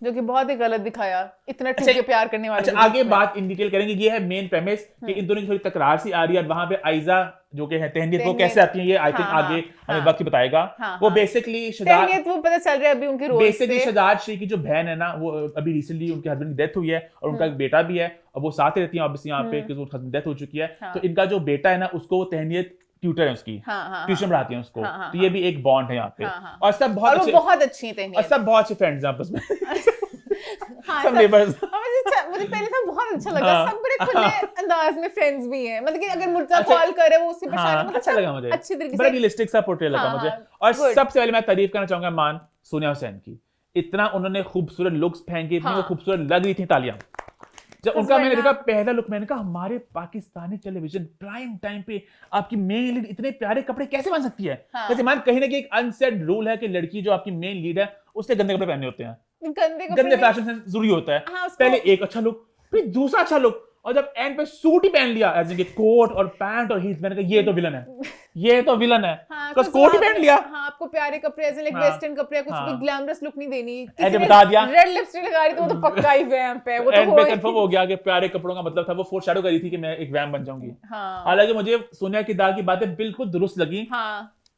जो कि बहुत ही गलत दिखाया, इतना टूट के प्यार करने वाले। अच्छा, आगे बात इन डिटेल करेंगे। ये है मेन प्रेमिस कि इन दोनों की थोड़ी तकरार सी आ रही है। और वहां पे आइजा जो कि है तहनीत, वो कैसे आती है ये आई थिंक आगे हमें वक्त बताएगा। वो बेसिकली तहनीत, वो पता चल रहा है अभी उनकी रोल बेसिकली शहजाद श्री की जो बहन है ना, वो अभी रिसेंटली उनके हस्बैंड की डेथ हुई है, और उनका एक बेटा भी है, और वो साथ ही रहती है ऑब्वियसली यहाँ पे, क्योंकि उनका हस्बैंड डेथ हो चुकी है। तो इनका जो बेटा है ना, उसको वो तहनीत ट्यूटर है उसकी, ट्यूशन पढ़ाती है उसको। तो ये भी एक बॉन्ड है यहाँ पे। और सब बहुत अच्छी है, और सब बहुत अच्छे फ्रेंड्स हैं आपस में। सब नेबर्स। मुझे पहले था बहुत अच्छा लगा, सब बड़े खुले अंदाज में फ्रेंड्स भी हैं, मतलब कि अगर मुर्तजा कॉल करे वो उससे परेशान, मतलब अच्छा लगा मुझे, अच्छी तरीके से, बड़ा रियलिस्टिक सा पोर्ट्रेट लगा मुझे। और सबसे पहले मैं तारीफ करना चाहूंगा मान सोनिया हुसैन की। इतना उन्होंने खूबसूरत लुक्स फेंके, इतनी वो खूबसूरत लग रही थी तालियां। जब उनका मैंने देखा पहला लुक, मैंने कहा हमारे पाकिस्तानी टेलीविजन प्राइम टाइम पे आपकी मेन लीड इतने प्यारे कपड़े कैसे बन सकती है। जैसे मान कहीं ना कहीं एक अनसेट रूल है कि लड़की जो आपकी मेन लीड है उससे गंदे कपड़े पहनने होते हैं, गंदे फैशन सेंस जरूरी होता है। पहले एक अच्छा लुक, फिर दूसरा अच्छा लुक, और जब एंड पे सूट ही पहन लिया, एज इन कोट और पैंट और हील्स, मैंने कहा ये तो विलन है, ये तो विलन है। बस कोट ही पहन लिया। हाँ, आपको प्यारे कपड़े ऐसे लाइक वेस्टर्न कपड़े, कुछ भी ग्लैमरस लुक नहीं देनी, ऐसे बता दिया। रेड लिपस्टिक लगा रही तो वो तो पक्का ही वैम्प है, वो तो एंड पे कंफर्म हो गया कि प्यारे कपड़ों का मतलब था वो फोरशैडो कर रही थी कि मैं एक वैम्प बन जाऊंगी। हालांकि मुझे सोनिया की दाग की बातें बिल्कुल दुरुस्त लगी।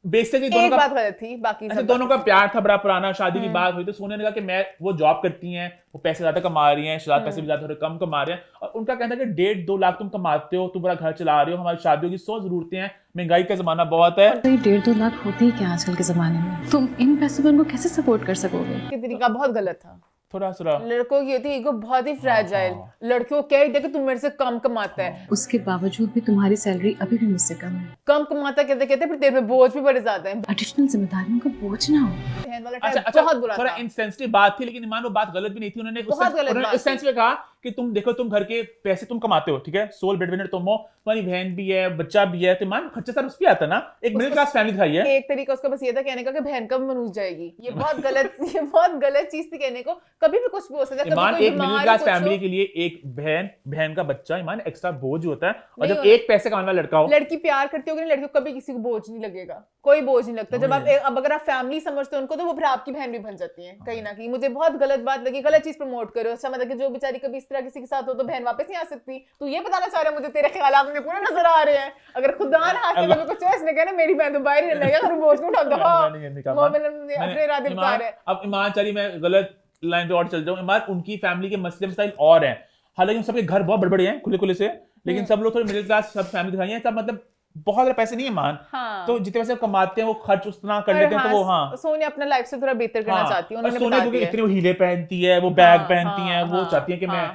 बेसिकली दोनों का बात गलत थी, बाकी सब दोनों का प्यार था बड़ा पुराना, शादी की बात हुई तो सोनिया ने कहा कि मैं, वो जॉब करती हैं, वो पैसे ज्यादा कमा रही हैं, शहजाद पैसे भी ज्यादा थोड़े कम कमा रहे हैं, और उनका कहना है कि 1.5-2 लाख तुम कमाते हो, तुम बड़ा घर चला रहे हो, हमारी शादियों की 100 जरूरतें हैं, महंगाई का जमाना बहुत है। तो ये 1.5-2 लाख होते ही क्या आजकल के जमाने में, तुम इन पैसों पर उनको कैसे सपोर्ट कर सकोगे। ये तरीका बहुत गलत था। थोड़ा लड़कों की होती है ईगो बहुत ही फ्रैजाइल, लड़कियों को कह दिया कि तुम मेरे से कम कमाता है, उसके बावजूद भी तुम्हारी सैलरी अभी भी मुझसे कम है। कम कमाता कहते कहते फिर तेरे पे बोझ भी बड़े ज्यादा है, एडिशनल जिम्मेदारियों का बोझ ना हो। अच्छा, बहुत बुरा थोड़ा इनसेंसिटिव बात थी, लेकिन ईमान वो बात गलत भी नहीं थी। उन्होंने उस सेंस में कहा कि तुम देखो, तुम घर के पैसे तुम कमाते हो, ठीक है, सोल ब्रेडविनर तुम हो, तुम्हारी बहन भी है, बच्चा भी है, तो मान खर्चा सारा उस पे आता ना, एक मिडिल क्लास फैमिली दिखाई है। एक तरीका उसका बस ये था कहने का कि बहन कब मनूस जाएगी, ये बहुत गलत चीज थी कहने को। कभी भी कुछ भी हो सकता है, ईमान एक मिडिल क्लास फैमिली के लिए एक बहन का बच्चा ईमान एक्स्ट्रा बोझ होता है, और जब एक पैसे कमाने वाला लड़का हो, लड़की प्यार करती होगी, लड़की को कभी किसी को बोझ नहीं लगेगा, कोई बोझ नहीं लगता। जब आप अब अगर आप फैमिली समझते हो उनको, तो वो फिर आपकी बहन भी बन जाती है कहीं ना कहीं। मुझे बहुत गलत बात लगी, गलत चीज प्रमोट करो। अच्छा, मतलब कि जो बेचारी कभी इस तरह किसी के साथ हो तो बहन वापस नहीं आ सकती। तू ये बताना चाह रहा है मुझे तेरे ख्यालात में पूरे नजर आ रहे हैं। अगर खुदा ना हाथ में कुछ है, इसने कहना मेरी बहन तो बाहर ही लगेगा, फिर बोझ को उठा दो। अपने इरादे बता रहे हैं। अब ईमान चली मैं गलत लाइन पे और चल जाऊं, ईमान उनकी फैमिली के मसले मसाइल और हैं, हालांकि उन सबके घर बहुत बड़े हैं, खुले से, लेकिन सब लोग थोड़े मिडिल क्लास सब फैमिली दिखाई है, सब मतलब बहुत ज्यादा पैसे नहीं है मान। तो जितने पैसे कमाते हैं वो खर्च उतना कर लेते हैं। तो वो सोनिया अपना लाइफ से थोड़ा बेहतर करना चाहती है। उन्होंने सोनिया क्योंकि इतने वो हीरे पहनती है, वो बैग पहनती है, वो चाहती है कि मैं,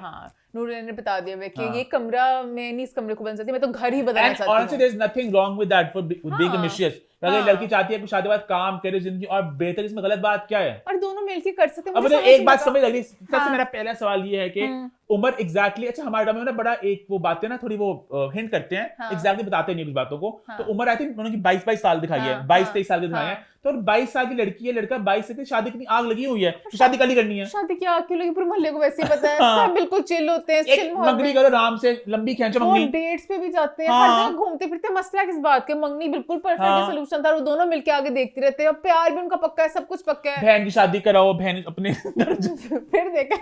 नूरजहान ने बता दिया कि ये कमरा, मैं नहीं इस कमरे को बन सकती, मैं तो घर ही बदलना चाहती हूं। Honestly, there is nothing wrong with that for being ambitious. अगर लड़की चाहती है कि शादी के बाद काम करे जिंदगी और बेहतर, इसमें गलत बात क्या है? और दोनों मिलकर कर सकते हैं। अब मुझे एक बात समझ लगी, सबसे मेरा पहला सवाल ये है कि उम्र एग्जैक्टली, अच्छा हमारे टाइम में ना बड़ा एक वो बातें ना थोड़ी वो हिंट करते हैं, एग्जैक्टली बताते नहीं कुछ बातों को। तो उम्र आई थिंक उन्होंने 22 साल दिखाई है, 22-23 साल की दिखाई है। तो 22 साल की लड़की है, लड़का 22 से, शादी की आग लगी हुई है, शादी कल ही करनी है। शादी की आग क्यों लगी? पूरे मोहल्ले को वैसे ही पता है, सब बिल्कुल चिल होते हैं, मंगनी करो आराम से, लंबी खींचो मंगनी, डेट्स पे भी जाते हैं, हर जगह घूमते फिरते। मसला किस बात का? मंगनी बिल्कुल परफेक्ट सोल्यूशन था, वो दोनों मिलके आगे देखते रहते हैं, और प्यार भी उनका पक्का है, सब कुछ पक्का है। बहन की शादी कराओ, बहन अपने फिर देखा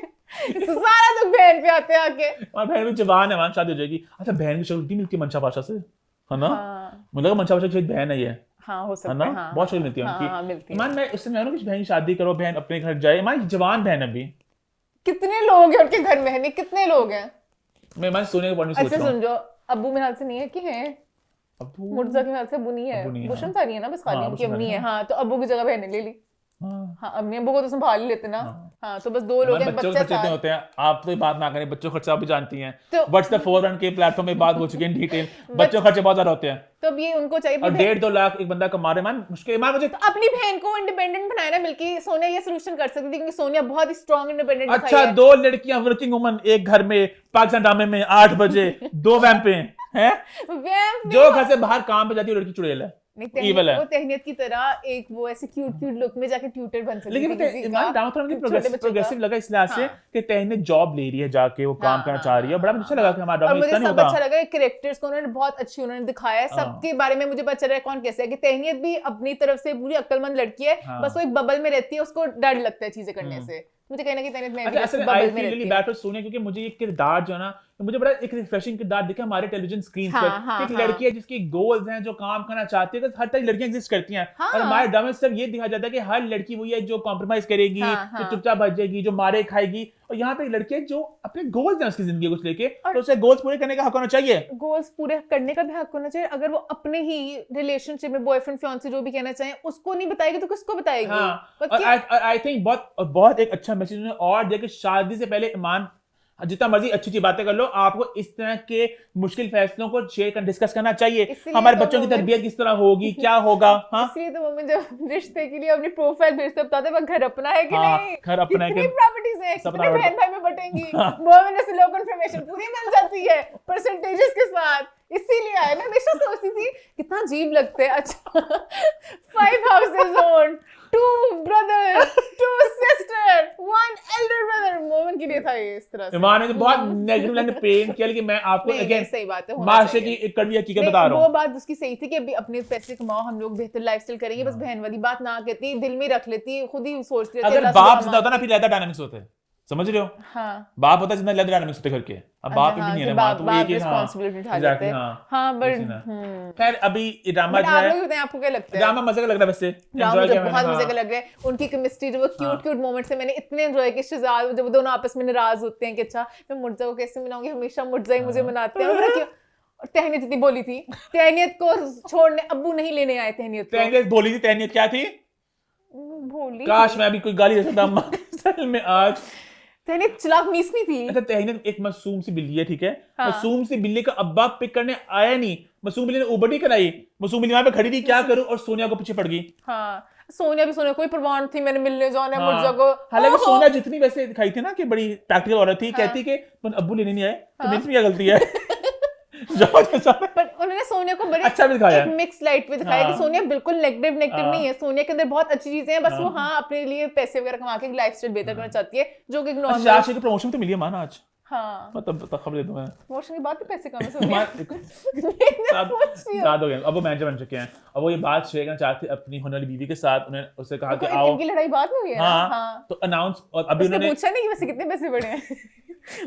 सारा तो बहन पे आते हैं आके, और बहन भी जवान है, शादी हो जाएगी। अच्छा, बहन की शक्ल मिलती है मंशा पाशा से, है ना? मुझे लगा मंशा पाशा की बहन है ये, हाँ हो सकता है, बहुत शक्ल मिलती है उनकी। मान मैं उससे मैं बहन की शादी करो, बहन अपने घर जाए, मान जवान बहन अभी। कितने लोग हैं उनके घर में? कितने लोग हैं? मैं मान सोने के पॉइंट से सोच रहा हूं। सुन, जो अब्बू मेरे हाल से नहीं है कि है, मुर्तजा के हाल से अब्बू नहीं है, बुशम सारी है ना, बस खाली उनकी अम्मी है। हाँ, तो अब्बू की जगह बहन ले ली। हाँ अम्मी अब्बू को तो संभाल ही लेते ना। हाँ तो बस 2 लोग हैं, बच्चों बच्चा खर्चे इतने होते हैं, आप तो ये बात ना करें, बच्चों खर्चा आप भी जानती हैं। तो व्हाट्स द फोरन के प्लेटफॉर्म में बात हो चुकी है डिटेल, बच्चों खर्चे बहुत ज्यादा होते हैं। तो अब ये उनको चाहिए और 1.5-2 लाख एक बंदा कमा रहे मान मुश्किल मान मुझे। अपनी बहन को इंडिपेंडेंट बनाया ना, बल्कि सोनिया ये सोल्यूशन कर सकती थी क्योंकि सोनिया बहुत ही स्ट्रांग इंडिपेंडेंट अच्छा 2 लड़कियां वर्किंग वुमन एक घर में पाकिस्तान ड्रामे में 8 बजे 2 वैम पे हैं, जो घर से बाहर काम पे जाती है लड़की चुड़ैल है, evil है। वो तहनीत की तरह एक वो ऐसे क्यूट लुक में जाके ट्यूटर बन सकती लेकिन थी किसी इमरान का, डाउन की छोटे बच्चे का। प्रोग्रेसिव लगा इस लिहाज से कि तहनीत जॉब ले रही है जाके, वो काम करना चाह रही है, बड़ा मुझे अच्छा लगा कि हमारा और ड्रामा मुझे इतना नहीं सब होता। अच्छा लगा, कैरेक्टर्स को उन्होंने बहुत अच्छी उन्होंने दिखाया है, सबके बारे में मुझे पता चल रहा है कौन कैसे है, कि तहनीत भी अपनी तरफ से पूरी अक्लमंद लड़की है, बस वो एक बबल में रहती है, उसको डर लगता है चीजें करने से। मुझे कहना कि तहनीत में भी अच्छा बबल में रहती है। बैड फॉर सोनिया, क्योंकि मुझे ये किरदार जो है ना, मुझे बड़ा एक रिफ्रेशिंग किरदार दिखा हमारे टेलीविजन स्क्रीन पर। एक लड़की है जिसकी गोल्स हैं, जो काम करना चाहती है, हर तरह की लड़कियां एग्जिस्ट करती हैं, और हमारे ड्रामे में सिर्फ ये दिखाया जाता है कि हर लड़की वही है जो कॉम्प्रोमाइज करेगी, जो चुपचाप बचेगी, जो मारे खाएगी, और यहाँ पे एक लड़की है जो अपने गोल्स हैं उसकी जिंदगी को लेके, तो उसे गोल्स पूरे करने का हक होना चाहिए। गोल्स पूरे करने का भी हक होना चाहिए। अगर वो अपने ही रिलेशनशिप में बॉयफ्रेंड फियांसी जो भी कहना चाहे उसको नहीं बताएगी तो किसको बताएगी? आई थिंक बहुत एक अच्छा मैसेज उन्होंने और दिया कि शादी से पहले ईमान, जितना मर्जी अच्छी अच्छी बातें कर लो, आपको इस तरह के मुश्किल फैसलों को शेयर कर डिस्कस करना चाहिए। हमारे बच्चों की तरबियत किस तरह होगी, क्या होगा। इसलिए तो मम्मी जब रिश्ते के लिए अपनी प्रोफाइल भेजते बताते हैं घर अपना है कि नहीं, घर अपना है कि प्रॉपर्टीज हैं, कितने बहन भाई में बटेंगी, वो से लोग इन्फॉर्मेशन पूरी मिल जाती है परसेंटेजेस के साथ। इसीलिए आए, मैं हमेशा सोचती थी कितना अजीब लगता है। अच्छा 5 houses owned, 2 brothers, 2 sisters, 1 elder brother, मोमन के लिए था ये इस तरह से। ईमान ने तो बहुत नेगेटिव लाइन पेंट किया, लेकिन मैं आपको अगेन सही बात है, माशरे की एक कड़वी हकीकत बता रहा हूँ। वो बात उसकी सही थी कि अभी अपने पैसे कमाओ, हम लोग बेहतर लाइफस्टाइल करेंगे, बस बहन वाली बात ना कहती, दिल में रख लेती, खुद ही सोचती रहती। अगर बाप जिंदा होता ना फिर ज्यादा डायनामिक्स होते, समझ रहे हो? हाँ। बाप होता जितना ज्यादा डायनामिक्स होते करके, अब बाप भी नहीं है ना, तो एक ही रिस्पांसिबिलिटी उठा लेते हैं। हाँ बट खैर अभी ड्रामा जो है, आपको क्या लगता है? ड्रामा मजे का लग रहा है वैसे, ड्रामा जो बहुत मजे का लग रहा है, उनकी केमिस्ट्री जो वो क्यूट मोमेंट्स है, मैंने इतने एंजॉय किए। शहजाद जब दोनों आपस में नाराज होते हैं कि अच्छा मैं मुर्जा को कैसे मिलाऊंगी, हमेशा मुर्जा ही मुझे मनाते हैं। और तहनीत इतनी बोली थी, तहनीत को छोड़ने अब्बू नहीं लेने आए, तहनीत बोली थी। तहनीत क्या थी? भोली। काश मैं भी कोई गाली दे सकता अम्मा के में आज। तहनीत चलाक मीस नहीं थी। अच्छा तहनीत एक मासूम सी बिल्ली है, ठीक है, मासूम सी बिल्ली का अब्बा पिक करने आया नहीं, मासूम बिल्ली ने उबर नहीं कराई, मासूम बिल्ली वहां पे खड़ी थी, क्या करूं, और सोनिया को पीछे पड़ गई। हाँ सोनिया कोई परवान थी, मैंने मिलने जाना है मुर्जा को। हालांकि सोनिया जितनी वैसे दिखाई थी ना कि बड़ी प्रैक्टिकल औरत थी, कहती कि अब्बू लेने नहीं आए, तो मेरी क्या गलती है? पर उन्होंने सोनिया को बड़े अच्छा भी दिखाया, एक मिक्स लाइट में दिखाया कि सोनिया बिल्कुल नेगेटिव नहीं है, सोनिया के अंदर बहुत अच्छी चीजें हैं, बस वो अपने लिए पैसे वगैरह कमा के लाइफस्टाइल बेहतर करना चाहती है, जो कि नॉर्मल। आज की प्रमोशन तो मिली है माना आज। हाँ मतलब खबर दे दूं मैं, प्रमोशन की बात तो पैसे कम है सोनिया। साथ हो गए, अब वो मैनेजर बन चुके हैं, अब वो ये बात शेयर करना चाहते अपनी होने वाली बीवी के साथ। उन्होंने उससे कहा कि आओ, इनकी लड़ाई बात हुई है। हाँ तो अनाउंस, और अभी उन्होंने पूछा नहीं कि वैसे कितने पैसे बढ़े हैं।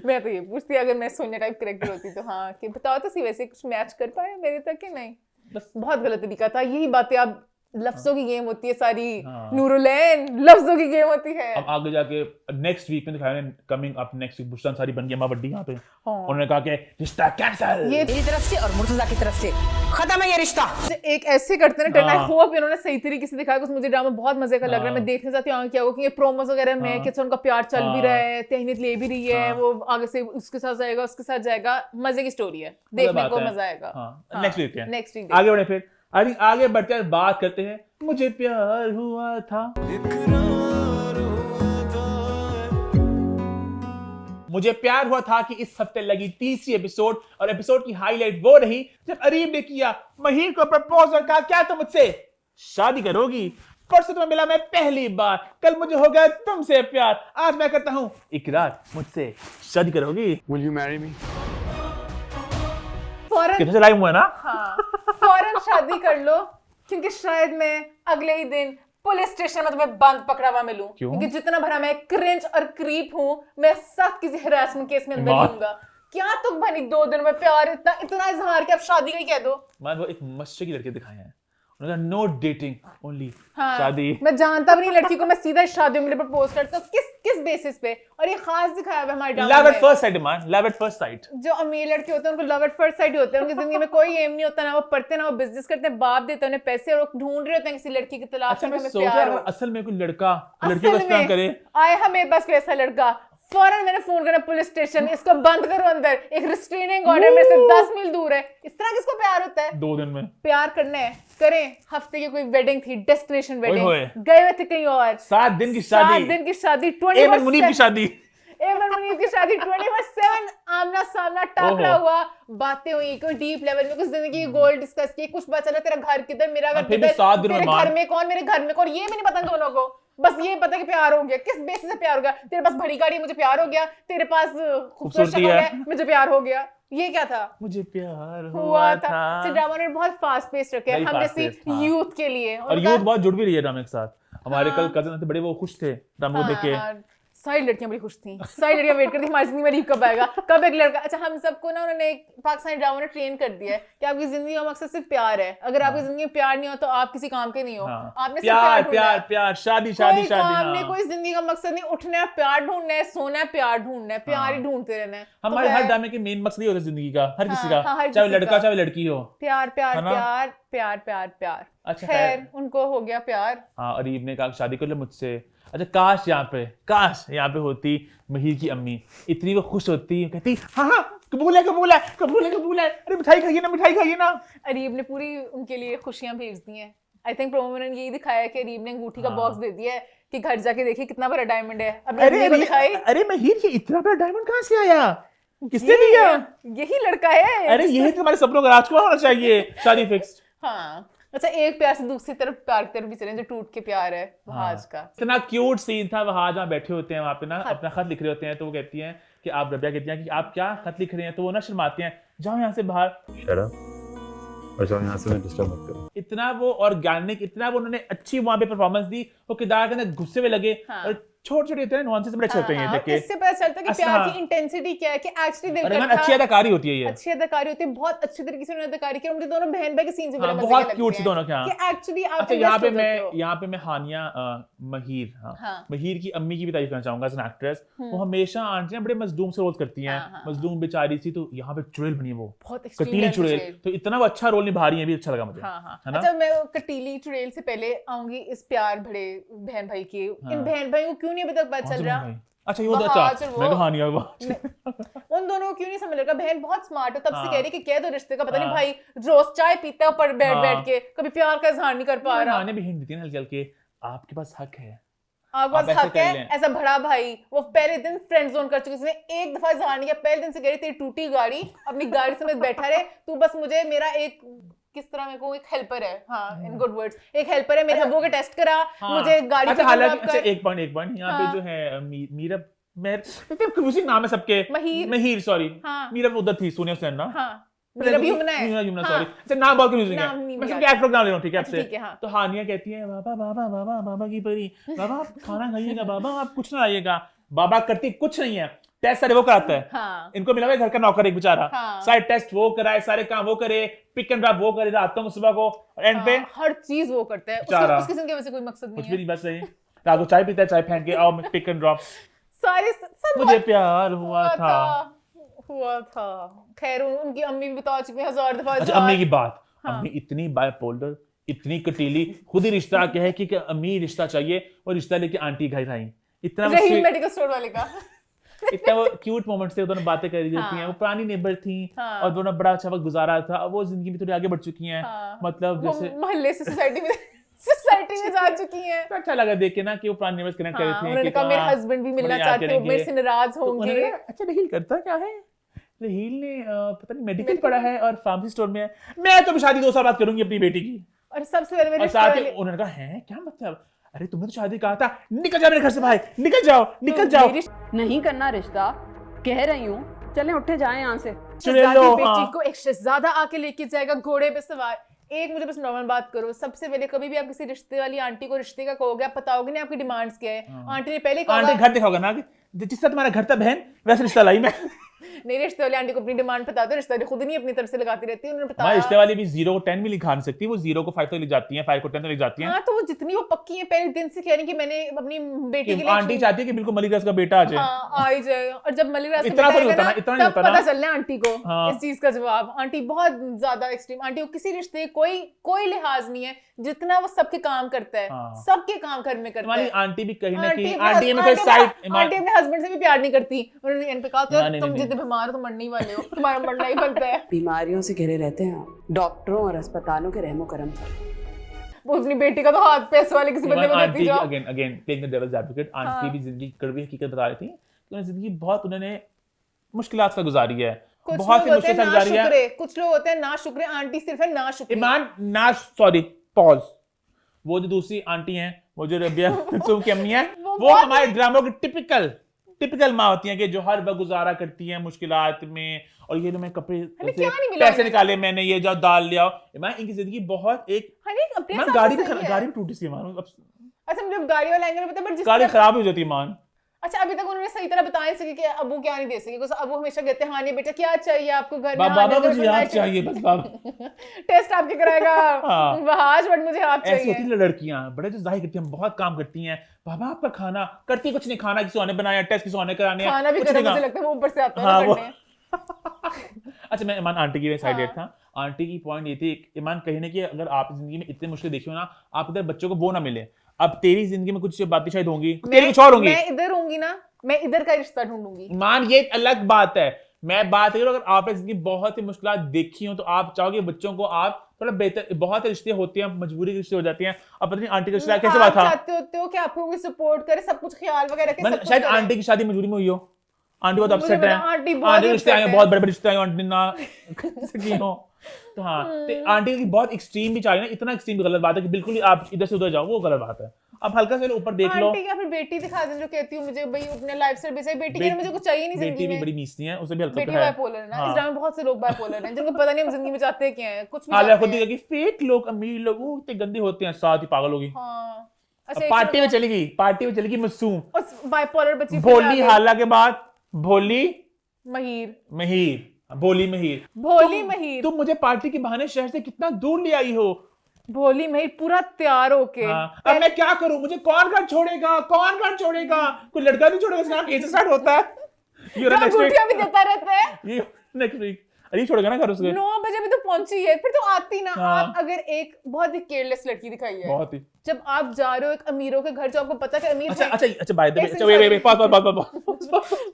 मैं तो ये पूछती अगर मैं सोनिया टाइप कैरेक्टर होती तो, हाँ कि बताओ तो सही वैसे कुछ मैच कर पाए मेरे तक कि नहीं। बस बहुत गलत तरीका था। यही बातें आप लफ्जों की गेम होती है सारी, नूरुलैन लफ्जों की गेम होती है। अब आगे जाके नेक्स्ट वीक में दिखाया, coming up next week Bushra Ansari बन गई अम्मा बड्डी यहाँ पे। उन्होंने कहा कि रिश्ता कैंसिल, ये मेरी तरफ से और मुर्तजा की तरफ से खत्म है ये रिश्ता। एक ऐसे करते हैं टर्न, आई होप इन्होंने सही तरीके से दिखाया। कुछ मुझे ड्रामा बहुत मजे का लग रहा है, मैं देखने चाहती हूँ क्या होगा, कि ये प्रोमोस वगैरह में कि उनका प्यार चल भी रहा है, तहनीत ले भी रही है, वो आगे से उसके साथ जाएगा, उसके साथ जाएगा, मजे की स्टोरी है, देखने को मजा आएगा। नेक्स्ट वीक है, नेक्स्ट वीक आगे बढ़े। फिर आगे बढ़ते हैं, बात करते हैं मुझे प्यार हुआ था। मुझे प्यार हुआ था कि इस हफ्ते लगी तीसरी एपिसोड, और एपिसोड की हाईलाइट वो रही जब अरीब ने किया महीर को प्रपोज, कहा क्या तुम मुझसे शादी करोगी? परसों तुम्हें मिला मैं पहली बार, कल मुझे हो गया तुमसे प्यार, आज मैं करता हूँ इकरार, मुझसे शादी करोगी? Will you marry me? कितने से लाइव हुआ ना? हाँ फौरन शादी कर लो, क्योंकि शायद मैं अगले ही दिन पुलिस स्टेशन में तुम्हें बंद पकड़ा हुआ मिलूं, क्योंकि जितना भरा मैं क्रिंज और क्रीप हूँ, मैं सब किसी हरासमेंट केस में अंदर लूंगा। क्या तुम बनी 2 दिन में प्यार इतना इजहार कि अब शादी का ही कह दो। मान वो एक मस्जिद की लड़की दिखाए हैं, नो डेटिंग ओनली हाँ, शादी। मैं जानता भी नहीं लड़की को, मैं सीधा शादी में प्रपोज करता हूँ। किस बेसिस पे? और ये खास दिखाया हुआ है हमारे ड्रामा लव एट में। फर्स्ट साइट मान, लव एट फर्स्ट साइट। जो अमीर लड़के होते हैं उनको लव एट फर्स्ट साइट होते हैं, उनकी जिंदगी में कोई एम नहीं होता, ना वो पढ़ते ना वो बिजनेस करते हैं, बाप देते हैं उन्हें पैसे और वो ढूंढ रहे होते हैं किसी लड़की की तलाश अच्छा में, मैं हमें सोचा प्यार अगर हो। असल में कोई लड़का लड़की को असल स्पैम में करे। आए हमें बस वैसा लड़का, फौरन मैंने फोन करना पुलिस स्टेशन, इसको बंद करो अंदर, एक रिस्ट्रेनिंग ऑर्डर मेरे से 10 मील दूर है। इस तरह किसको प्यार होता है? 2 दिन में प्यार करना है करें। हफ्ते की कोई वेडिंग थी, डेस्टिनेशन होए। वेडिंग, गए हुए थे कहीं और, 7 दिन की शादी, 7 दिन की शादी, एमन मुनीब की शादी, एमन मुनीब की शादी, 24/7 आमना सामना टाकरा ओहो। हुआ, बातें हुई, कोई डीप लेवल में कुछ जिंदगी की गोल डिस्कस की, कुछ पता चला तेरा घर किधर, मेरा घर फिर भी किधर, 7 दिन में तेरे मान। घर में कौन, मेरे घर में कौन, ये भी नहीं पता दोनों को। बस ये पता कि प्यार हो गया। किस बेसिस से प्यार हो गया? तेरे पास बड़ी गाड़ी है, मुझे प्यार हो गया। तेरे पास खूबसूरत शक्ल है, है, मुझे प्यार हो गया। ये क्या था? मुझे प्यार हुआ था। तो ड्रामा ने बहुत फास्ट पेस रखे हैं Very हम fast जैसी paced, हाँ। यूथ के लिए। और उनका- यूथ बहुत जुड़ भी रही है ड्रामे के साथ। हमारे हाँ। कल कजन थे बड़े, वो खुश थे ड्रामे को देख के। हाँ, सारी लड़कियां बड़ी खुश थी, सारी लड़कियां वेट करती हमारी जिंदगी में रीप कब आएगा, कब एक लड़का। अच्छा हम सबको ना उन्होंने पाकिस्तानी ड्रामा ने ट्रेन कर दिया है कि आपकी जिंदगी का मकसद सिर्फ प्यार है। अगर आपकी जिंदगी में प्यार नहीं हो तो आप किसी काम के नहीं हो। हाँ। आपने सिर्फ प्यार ढूंढना प्यार है। प्यार, शादी शादी कोई शादी। काम नहीं, हाँ। कोई जिंदगी का मकसद नहीं। उठना है, प्यार ढूंढना है, सोना है, प्यार ढूंढना है, प्यार ही ढूंढते रहना है। तो हमारे हर प्यार- ड्रामे के मेन मकसद ये होता है जिंदगी का, हर किसी हाँ, का, हर चाहे किसी लड़का का। चाहे लड़की हो। प्यार प्यार है ना? प्यार प्यार प्यार प्यार। अच्छा खैर उनको हो गया प्यार। हाँ, अरीब ने कहा शादी कर ले मुझसे। अच्छा काश यहाँ पे होती महीर की अम्मी, इतनी वो खुश होती, कहती हाँ हाँ कबूल है कबूल है कबूल है कबूल है, अरे मिठाई खाइए ना मिठाई खाइए ना। अरीब ने पूरी उनके लिए खुशियां भेज दी हैं। आई थिंक प्रोमो में यही दिखाया है कि अरीब ने अंगूठी का हाँ। बॉक्स दे दिया है कि घर जाके देखिए कितना बड़ा डायमंड है। अब अरे दिखाई अरे महीर ये इतना बड़ा डायमंड कहाँ से आया, किसने दिया? यही लड़का है। अरे यही तुम्हारे सपनों का राजकुमार होना चाहिए, शादी फिक्स। हाँ अच्छा, एक प्यार से दूसरी तरफ प्यार की तरफ भी चलें, जो टूट के प्यार है वहाज का। इतना क्यूट सीन था। वहाज वहाँ बैठे होते हैं, वहाँ पे ना अपना खत लिख रहे होते हैं, तो वो कहती हैं कि आप, रबिया कहती हैं कि आप क्या खत लिख रहे हैं, तो वो ना शर्माते हैं, जाओ यहाँ से बाहर। अच्छा यहाँ से मैं डिस्टर्ब मत करो। इतना वो ऑर्गेनिक, इतना वो उन्होंने अच्छी वहाँ पे परफॉर्मेंस दी, वो किरदार के अंदर घुसे हुए लगे। हाँ। और छोटे छोटे होते हैं नॉनसेंस बड़े अच्छे होते हैं ये देख के। इससे पता चलता है कि अच्छा, प्यार हाँ। की इंटेंसिटी क्या है, कि एक्चुअली दिल और करता अच्छी अदाकारी होती है ये, अच्छी अदाकारी होती है, बहुत अच्छी तरीके से उन्होंने अदाकारी की। और मुझे दोनों बहन भाई के सीन्स भी बड़े हाँ, मजे के बहुत लगते क्यूट सी हैं दोनों के। हाँ। कि एक्चुअली आप अच्छा यहाँ पे मैं हानिया महीर, हाँ। महीर की अम्मी की भी तारीफ करना चाहूंगा एज एन एक्ट्रेस। हम्म। वो हमेशा आंटियां बड़े मजलूम से रोल करती हैं, हाँ, हाँ, मजलूम बेचारी सी, तो यहाँ पे चुड़ैल बनी है वो, बहुत कटीली चुड़ैल, तो इतना वो अच्छा रोल निभा रही है, भी अच्छा लगा मुझे। हाँ हाँ। है ना? अच्छा मैं कटीली चुड़ैल से पहले आऊंगी इस प्यार भरे बहन भाई के। हाँ। इन बहन भाइयों को क्यों नहीं अभी तक पता कौन चल से रहा? बहन भाई? अच्छा ये वो बहादुर अच्छा, वो। मैं कहानियां उन दोनों को क्यों नहीं समझ रहा? बहन बहुत स्मार्ट है, तब से हाँ। कह रही कि कह दो रिश्ते का, पता नहीं हाँ। भाई रोज चाय पीता है ऊपर बैठ हाँ। बैठ के, कभी प्यार का इजहार नहीं कर पा रहा। हानिया भी हिंट देती है ना हल्के हल्के, आपके पास हक है, आपके पास आप ऐसे हक कर है। लें। ऐसा बड़ा भाई वो पहले दिन फ्रेंड जोन कर चुकी, उसने एक दफा इजहार नहीं किया, पहले दिन से कह रही तेरी टूटी गाड़ी, अपनी गाड़ी समेत बैठा रहे तू, बस मुझे मेरा एक किस तरह मेरे को एक हेल्पर है, हाँ इन गुड वर्ड्स, एक हेल्पर है, मेरे हब्बों के टेस्ट करा, हाँ। मुझे गाड़ी अच्छा का हालांकि जवाब अच्छा कर। एक पॉइंट यहाँ हाँ। पे जो है मीरा कंफ्यूजिंग नाम है सबके, महीर सॉरी, हाँ मीरा वो उधर थी सोनिया हुसैन ना, हाँ मेरा भी यमुना है। मीरा यमुना हाँ। सॉरी, अच्छा नाम बहुत कंफ्यूजिंग नाम है, नहीं मैं याद। सबके एक्टर नाम ले रहा हूँ ठीक है अच्छा, आपसे। ठीक है, हाँ। तो हानिया कहती है बाबा बाबा बाबा बाबा की परी, बाबा आप खाना खाइएगा, बाबा आप कुछ ना आइएगा, बाबा करती कुछ नहीं है, टेस्ट सारे वो कराता है, हाँ इनको मिला हुआ है घर का नौकर एक बेचारा, हाँ। सारे टेस्ट वो कराए, सारे काम वो करे, पिक एंड ड्रॉप वो करे रातों को सुबह को, एंड पे हाँ, हर चीज वो करता है, बेचारा। उसकी जिंदगी में से कोई मकसद कुछ नहीं भी है। नहीं, बस सही रात को चाय पीता है, चाय फेंक के आओ पिक एंड ड्रॉप, सारे सब मुझे प्यार हुआ था। हुआ था। खैर उनकी अम्मी भी बता चुकी हैं 1000 दफा। अच्छा अम्मी की बात, हाँ। अम्मी इतनी बाइपोलर, इतनी कटीली, खुद ही रिश्ता कहे कि अम्मी रिश्ता चाहिए और रिश्ता लेके आंटी घर आई, इतना वो रहीम sweet- मेडिकल स्टोर वाले का इतना वो क्यूट मोमेंट्स थे, दोनों बातें कर रही होती हैं, हाँ। वो पुरानी नेबर थी हाँ। और दोनों बड़ा अच्छा वक्त गुजारा था, अब वो जिंदगी में थोड़ी आगे बढ़ चुकी हैं, हाँ। मतलब वो जैसे मोहल्ले से सोसाइटी में जा चुकी हैं। तो अच्छा लगा देख के ना कि वो पुरानी नेबर्स कनेक्ट कर रहे हाँ, थे उन्होंने कि कहा मेरे हाँ, हस्बैंड भी मिलना बड़े याद चाहते हो, करेंगे। मेरे से नाराज तो उन्होंने होंगे। कहा, अच्छा रहील करता क्या है? रहील ने पता नहीं मेडिकल पढ़ा है और फार्मेसी स्टोर में है, मैं तो शादी 2 साल बाद करूंगी अपनी बेटी की। और सबसे पहले मेरे और साथ ही वाले- उन्होंने कहा है क्या मतलब, अरे तुमने तो शादी कहा था, निकल जाओ मेरे घर से भाई, निकल जाओ निकल जाओ। मेरी नहीं करना रिश्ता, कह रही हूँ, चलें उठे जाएं यहाँ से। शहजादी लो, बेटी हाँ। को एक शहजादा आके लेके जाएगा घोड़े पे सवार। एक मुझे बस नॉर्मल बात करो, सबसे पहले कभी भी आप किसी रिश्ते वाली आंटी को रिश्ते का कहोगे, आप बताओगे नहीं आपकी डिमांड्स क्या है। आंटी ने पहले कहा आंटी घर दिखाओगे ना कि जिस तरह तुम्हारा घर था बहन, वैसे रिश्ता लाई मैं। नहीं, रिश्ते वाली आंटी को अपनी डिमांड बताते, रिश्ते वाली खुद नहीं अपनी तरफ से लगाती रहती है। उन्होंने हमारे रिश्ते वाली भी 0 को 10 भी लिखा नहीं सकती, वो 0 को 5 तक लिख जाती हैं, 5 को 10 तक लिख जाती हैं। हाँ, तो वो जितनी वो पक्की है पहले दिन से कह रही कि मैंने अपनी बेटी के लिए आंटी चाहती है कि बिल्कुल मलिक राज का बेटा आ जाए। हाँ, आ ही जाए। और जब मलिक राज का इतना बेटा तो नहीं आएगा होता ना, ना, इतना नहीं तब होता ना। पता चलना है आंटी को हाँ। इस चीज का जवाब। आंटी बहुत ज्यादा एक्सट्रीम, आंटी को किसी रिश्ते कोई लिहाज नहीं है, जितना वो सबके काम करता है, हाँ। सबके काम घर में करता तुम्हारी है। आंटी भी कहीं ना कहीं आंटी आंटी में साइड आंटी अपने हस्बैंड से भी प्यार नहीं करती। उन्होंने इन पे कहा नहीं, नहीं, तुम नहीं। जितने बीमार हो तो मरने ही वाले हो, तुम्हारा मरना ही बनता है। बीमारियों से घिरे रहते हैं आप, डॉक्टरों और अस्पतालों के रहमो करम पर। वो अपनी बेटी का तो हाथ पैसे वाले किसी बंदे को देती आंटी जाओ। Again playing the devil's advocate, aunty हाँ। भी जिंदगी कड़वी हकीकत बता रही थी कि उन्होंने जिंदगी बहुत उन्होंने मुश्किलात से गुजारी है, कुछ बहुत लोग ही होते हैं मुश्किल से ना गुजारी है। शुक्रे, कुछ लोग होते हैं ना शुक्रे, आंटी सिर्फ है ना शुक्रे। ईमान ना सॉरी पॉज, वो जो दूसरी आंटी हैं, वो जो रबिया कुलसुम की अम्मी है, वो हमारे ड्रामों की टिपिकल माँ होती हैं कि जो हर वक्त गुजारा करती हैं मुश्किलात में, और ये तो मैं कपड़े क्या ऐसे नहीं मिला पैसे उन्हें? निकाले मैंने, ये जाओ दाल ले आओ। ईमान इनकी जिंदगी बहुत एक हनी अपने ईमान हिसाब गाड़ी से भी सही है। गाड़ी में टूटी सी ईमान, अब अच्छा, मतलब गाड़ी वाला एंगल पता है, पर जिस गाड़ी तरह- खराब हो जाती है ईमान। अच्छा, अभी तक उन्होंने सही तरह बता नहीं सके कि अबू क्या नहीं दे सके। कुछ अबू हमेशा कहते हैं हाँ नहीं बेटा क्या चाहिए आपको घर में, बाबा हाँ, मुझे dinner आप tonight- चाहिए बस बाबा। टेस्ट आपके कराएगा हाँ। वहाज, बट मुझे आप ऐसी होती चाहिए। है लड़कियां, बड़े जो जाहिर करती हैं, बहुत काम करती हैं, बाबा आपका खाना करती कुछ नहीं, खाना किसी और ने बनाया, टेस्ट किसी और ने कराने हैं, खाना भी कुछ करे, नहीं मुझे काम। लगता है वो ऊपर से आता है हाँ, ना वो- करने। अच्छा, मैं ईमान आंटी की साइड हाँ। था। आंटी की पॉइंट ये थी ईमान, कहीं ना कहीं अगर आप जिंदगी में इतनी मुश्किल देखी हो ना, आप इधर बच्चों को वो ना मिले। अब तेरी जिंदगी में कुछ बातें शायद होंगी, तेरी कुछ और होंगी। मैं इधर होंगी ना, मैं इधर का रिश्ता ढूंढूंगी। ईमान ये एक अलग बात है, मैं बात करूँ अगर आपने जिंदगी बहुत ही मुश्किलात देखी हो तो आप चाहोगे बच्चों को आप थोड़ा बेहतर, बहुत से रिश्ते होते हैं, मजबूरी के रिश्ते हो जाती हैं। अब पता नहीं आंटी का रिश्ता कैसे बात आप था, चाहते होते हो कि आपको कोई सपोर्ट करे, सब कुछ ख्याल वगैरह रखे, सब कुछ शायद करे। आंटी की शादी मजबूरी में हुई हो, आंटी बहुत मुझे अपसेट पता, है, आंटी बहुत आंटी के रिश्ते आए upset हैं, है। बहुत बड़े बड़े रिश्ते आए हैं, आंटी ना सकी हो। तो हाँ, तो आंटी की बहुत एक्सट्रीम भी चाहिए ना, इतना एक्सट्रीम भी गलत बात है कि बिल्कुल ही आप इधर से उधर जाओ, वो गलत बात है। अब हल्का से ऊपर देख लो। आंटी क्या फिर बेटी दिखा दे जो कहती हूँ मुझे भाई अपने लाइफ से बेटे बेटी के मुझे कुछ चाहिए नहीं बेटी जिंदगी भी में। बड़ी मीचती है, उसे भी हल्का बेटी है। बाइपोलर है ना, हाँ। इस में बहुत से लोग बाइपोलर हैं जिनको पता नहीं हम जिंदगी में चाहते क्या है, कुछ भी हाल चाहते खुद ही हैं। कि फेक लोग, अमीर लोग वो इतने गंदे होते हैं, साथ ही पागल होगी। हाँ। अब अच्छा, पार्टी में चली गई मासूम, उस बाइपोलर बच्ची भोली हाला के बाद भोली महीर भोली महीर भोली महीर तुम मुझे पार्टी के बहाने शहर से कितना दूर ले आई हो। भोली महीर पूरा तैयार होके हाँ, अब मैं क्या करूं, मुझे कौन घर छोड़ेगा, कोई लड़का नहीं छोड़ेगा, इसका केस स्टार्ट होता है। ये जो नेक्स्ट अंगूठियां भी देता रहता है। वीक, ये नेक्स्ट वीक अरे छोड़ेगा ना घर उसके। 9 बजे भी तो पहुंची है, फिर तो आती ना। हाँ। आप अगर एक बहुत ही केयरलेस लड़की दिखाई है, बहुत ही। जब आप जा रहे हो एक अमीरों के घर, जो आपको पता है अमीर अच्छा बाय द वे, ऐसे अच्छा वे पॉज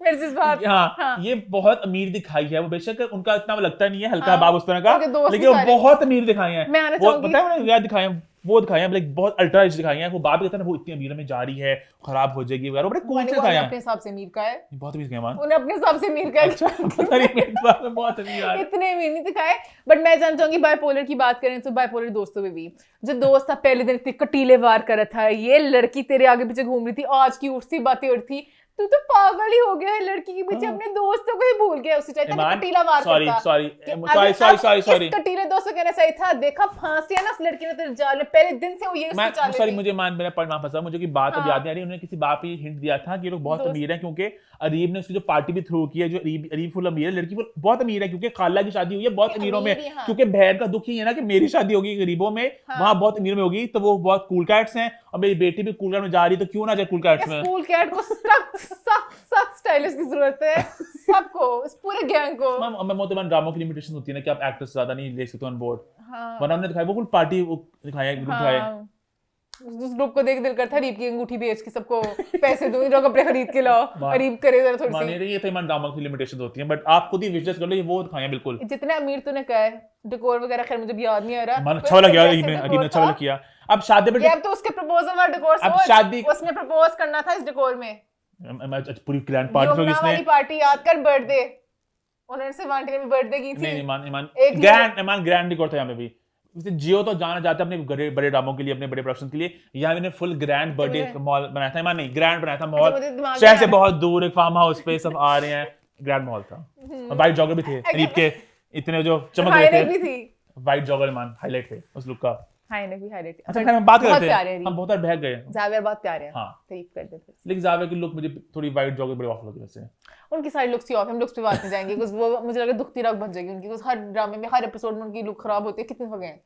मेरे से इस बात हाँ, ये बहुत अमीर दिखाई है, वो बेशक उनका इतना लगता नहीं है, हल्का हाँ, बाब उस तरह का, उनके दोस्त लेकिन वो भी सारे- बहुत अमीर दिखाए हैं। मैं आना वो चाहूंगी। पता है उन्होंने क्या दिखाए हैं, वो दिखाए हैं लाइक बहुत अल्ट्रा रिच दिखाए हैं। वो बाप कहता है ना वो इतनी अमीर में जा रही है, खराब हो जाएगी वगैरह, बड़े कूल से दिखाए हैं। अपने हिसाब से अमीर का है, बहुत अमीर दिखाए मान, उन्हें अपने हिसाब से अमीर का है। पता नहीं मेरे दिमाग में बहुत अमीर है। इतने अमीर नहीं दिखाए। बट मैं जानना चाहूंगी बाइपोलर की बात करें तो बाइपोलर दोस्तों में भी जो दोस्त था पहले दिन इतने कटीले वार कर रहा था, ये लड़की तेरे आगे पीछे घूम रही थी, आज की उठती बातें उठती, तू तो पागल ही हो गया है, लड़की के पीछे अपने दोस्तों को ही भूल गया। उसे चाहिए था कटीला वार करता। सॉरी इस कटीले दोस्त को कहना चाहिए था, देखा फांसी है ना उस लड़की ने तेरे जाल में, पहले दिन से वो ये उसको चाल सॉरी मुझे मान मेरा पढ़ना फंसा, मुझे की बात अब हाँ। याद नहीं आ रही। उन्होंने किसी बाप ही हिंट दिया था कि ये लोग बहुत दोस्त- अमीर हैं, क्योंकि अरीब ने उसकी जो पार्टी भी थ्रू की है, जो अरीब फुल अमीर है, लड़की बहुत अमीर है, क्योंकि खाला की शादी हुई है बहुत अमीरों में। अमीर ही, हाँ। क्योंकि बहन का दुख ही है ना कि मेरी शादी होगी गरीबों में, हाँ। वहां बहुत अमीर में होगी, तो वो बहुत कूल कैट्स हैं, और मेरी बेटी भी कूल कैट में जा रही है, तो क्यों ना जाए कूल कैट्स में। स्कूल कैट को सख्त स्टाइलिश की जरूरत है सबको, इस पूरे गैंग को। मैं मोतमान ड्रामों की लिमिटेशन होती है ना कि आप एक्टर्स ज्यादा नहीं ले सकते ऑन बोर्ड, हाँ। वरना हमने दिखाया वो कुल पार्टी दिखाया ग्रुप दिखाया। हाँ। उस ग्रुप को देख दिल करता अरीब की अंगूठी बेच के सबको पैसे दूं, जो कपड़े खरीद के लाओ, अरीब करे जरा थोड़ी मानिए सी। ये तो ईमान ड्रामा की लिमिटेशंस होती हैं, बट आप खुद ही विजुअलाइज कर लो, ये वो दिखाया बिल्कुल। जितने अमीर तूने कहा है, डेकोर वगैरह खैर मुझे भी याद नहीं आ रहा। मन अच्छा लगा यार, अरीब ने अच्छा किया। अब शादी पे अब तो उसके प्रपोजल वाला डेकोर अब सोच, शादी- उसने प्रपोज करना था इस डेकोर में। पूरी ग्रैंड पार्टी यमुना इसने वाली पार्टी याद कर, बर्थडे उन्होंने सिर्फ आंटी ने भी बर्थडे की थी। नहीं ईमान एक ग्रैंड रिकॉर्ड था यहाँ पे भी। जैसे जियो तो जाना चाहता है अपने बड़े ड्रामों के लिए, अपने बड़े प्रोडक्शन के लिए, यहाँ मैंने फुल ग्रैंड बर्थडे मॉल बनाया था। ईमान नहीं, ग्रैंड बनाया था मुझे मॉल, दिमाग शहर में से आ बहुत दूर, एक फार्म हाउस पे सब आ रहे हैं, ग्रैंड मॉल था। और वाइट जॉगर भी थे अरीब के, इतने जो चमक रहे हाईलाइट भी थे, थी। वाइट जॉगर ईमान हाईलाइट थे उस लुक का। हाय ने भी हाईलाइट। अच्छा खैर हम बात बहुत करते प्यारे हैं, हैं हम बहुत बहक गए। जावियर बहुत प्यारे हैं, हाँ तारीफ कर देते हैं। लेकिन जावियर की लुक मुझे थोड़ी वाइट जॉगर बड़ी ऑफ लगी वैसे। उनकी सारी लुक्स ही ऑफ, हम लुक्स पे बात नहीं जाएंगे कुछ वो मुझे लगा दुखती रग बन जाएगी उनकी, कुछ हर ड्रामे में हर एपिसोड में उनकी लुक खराब होती है, कितने हो गए हैं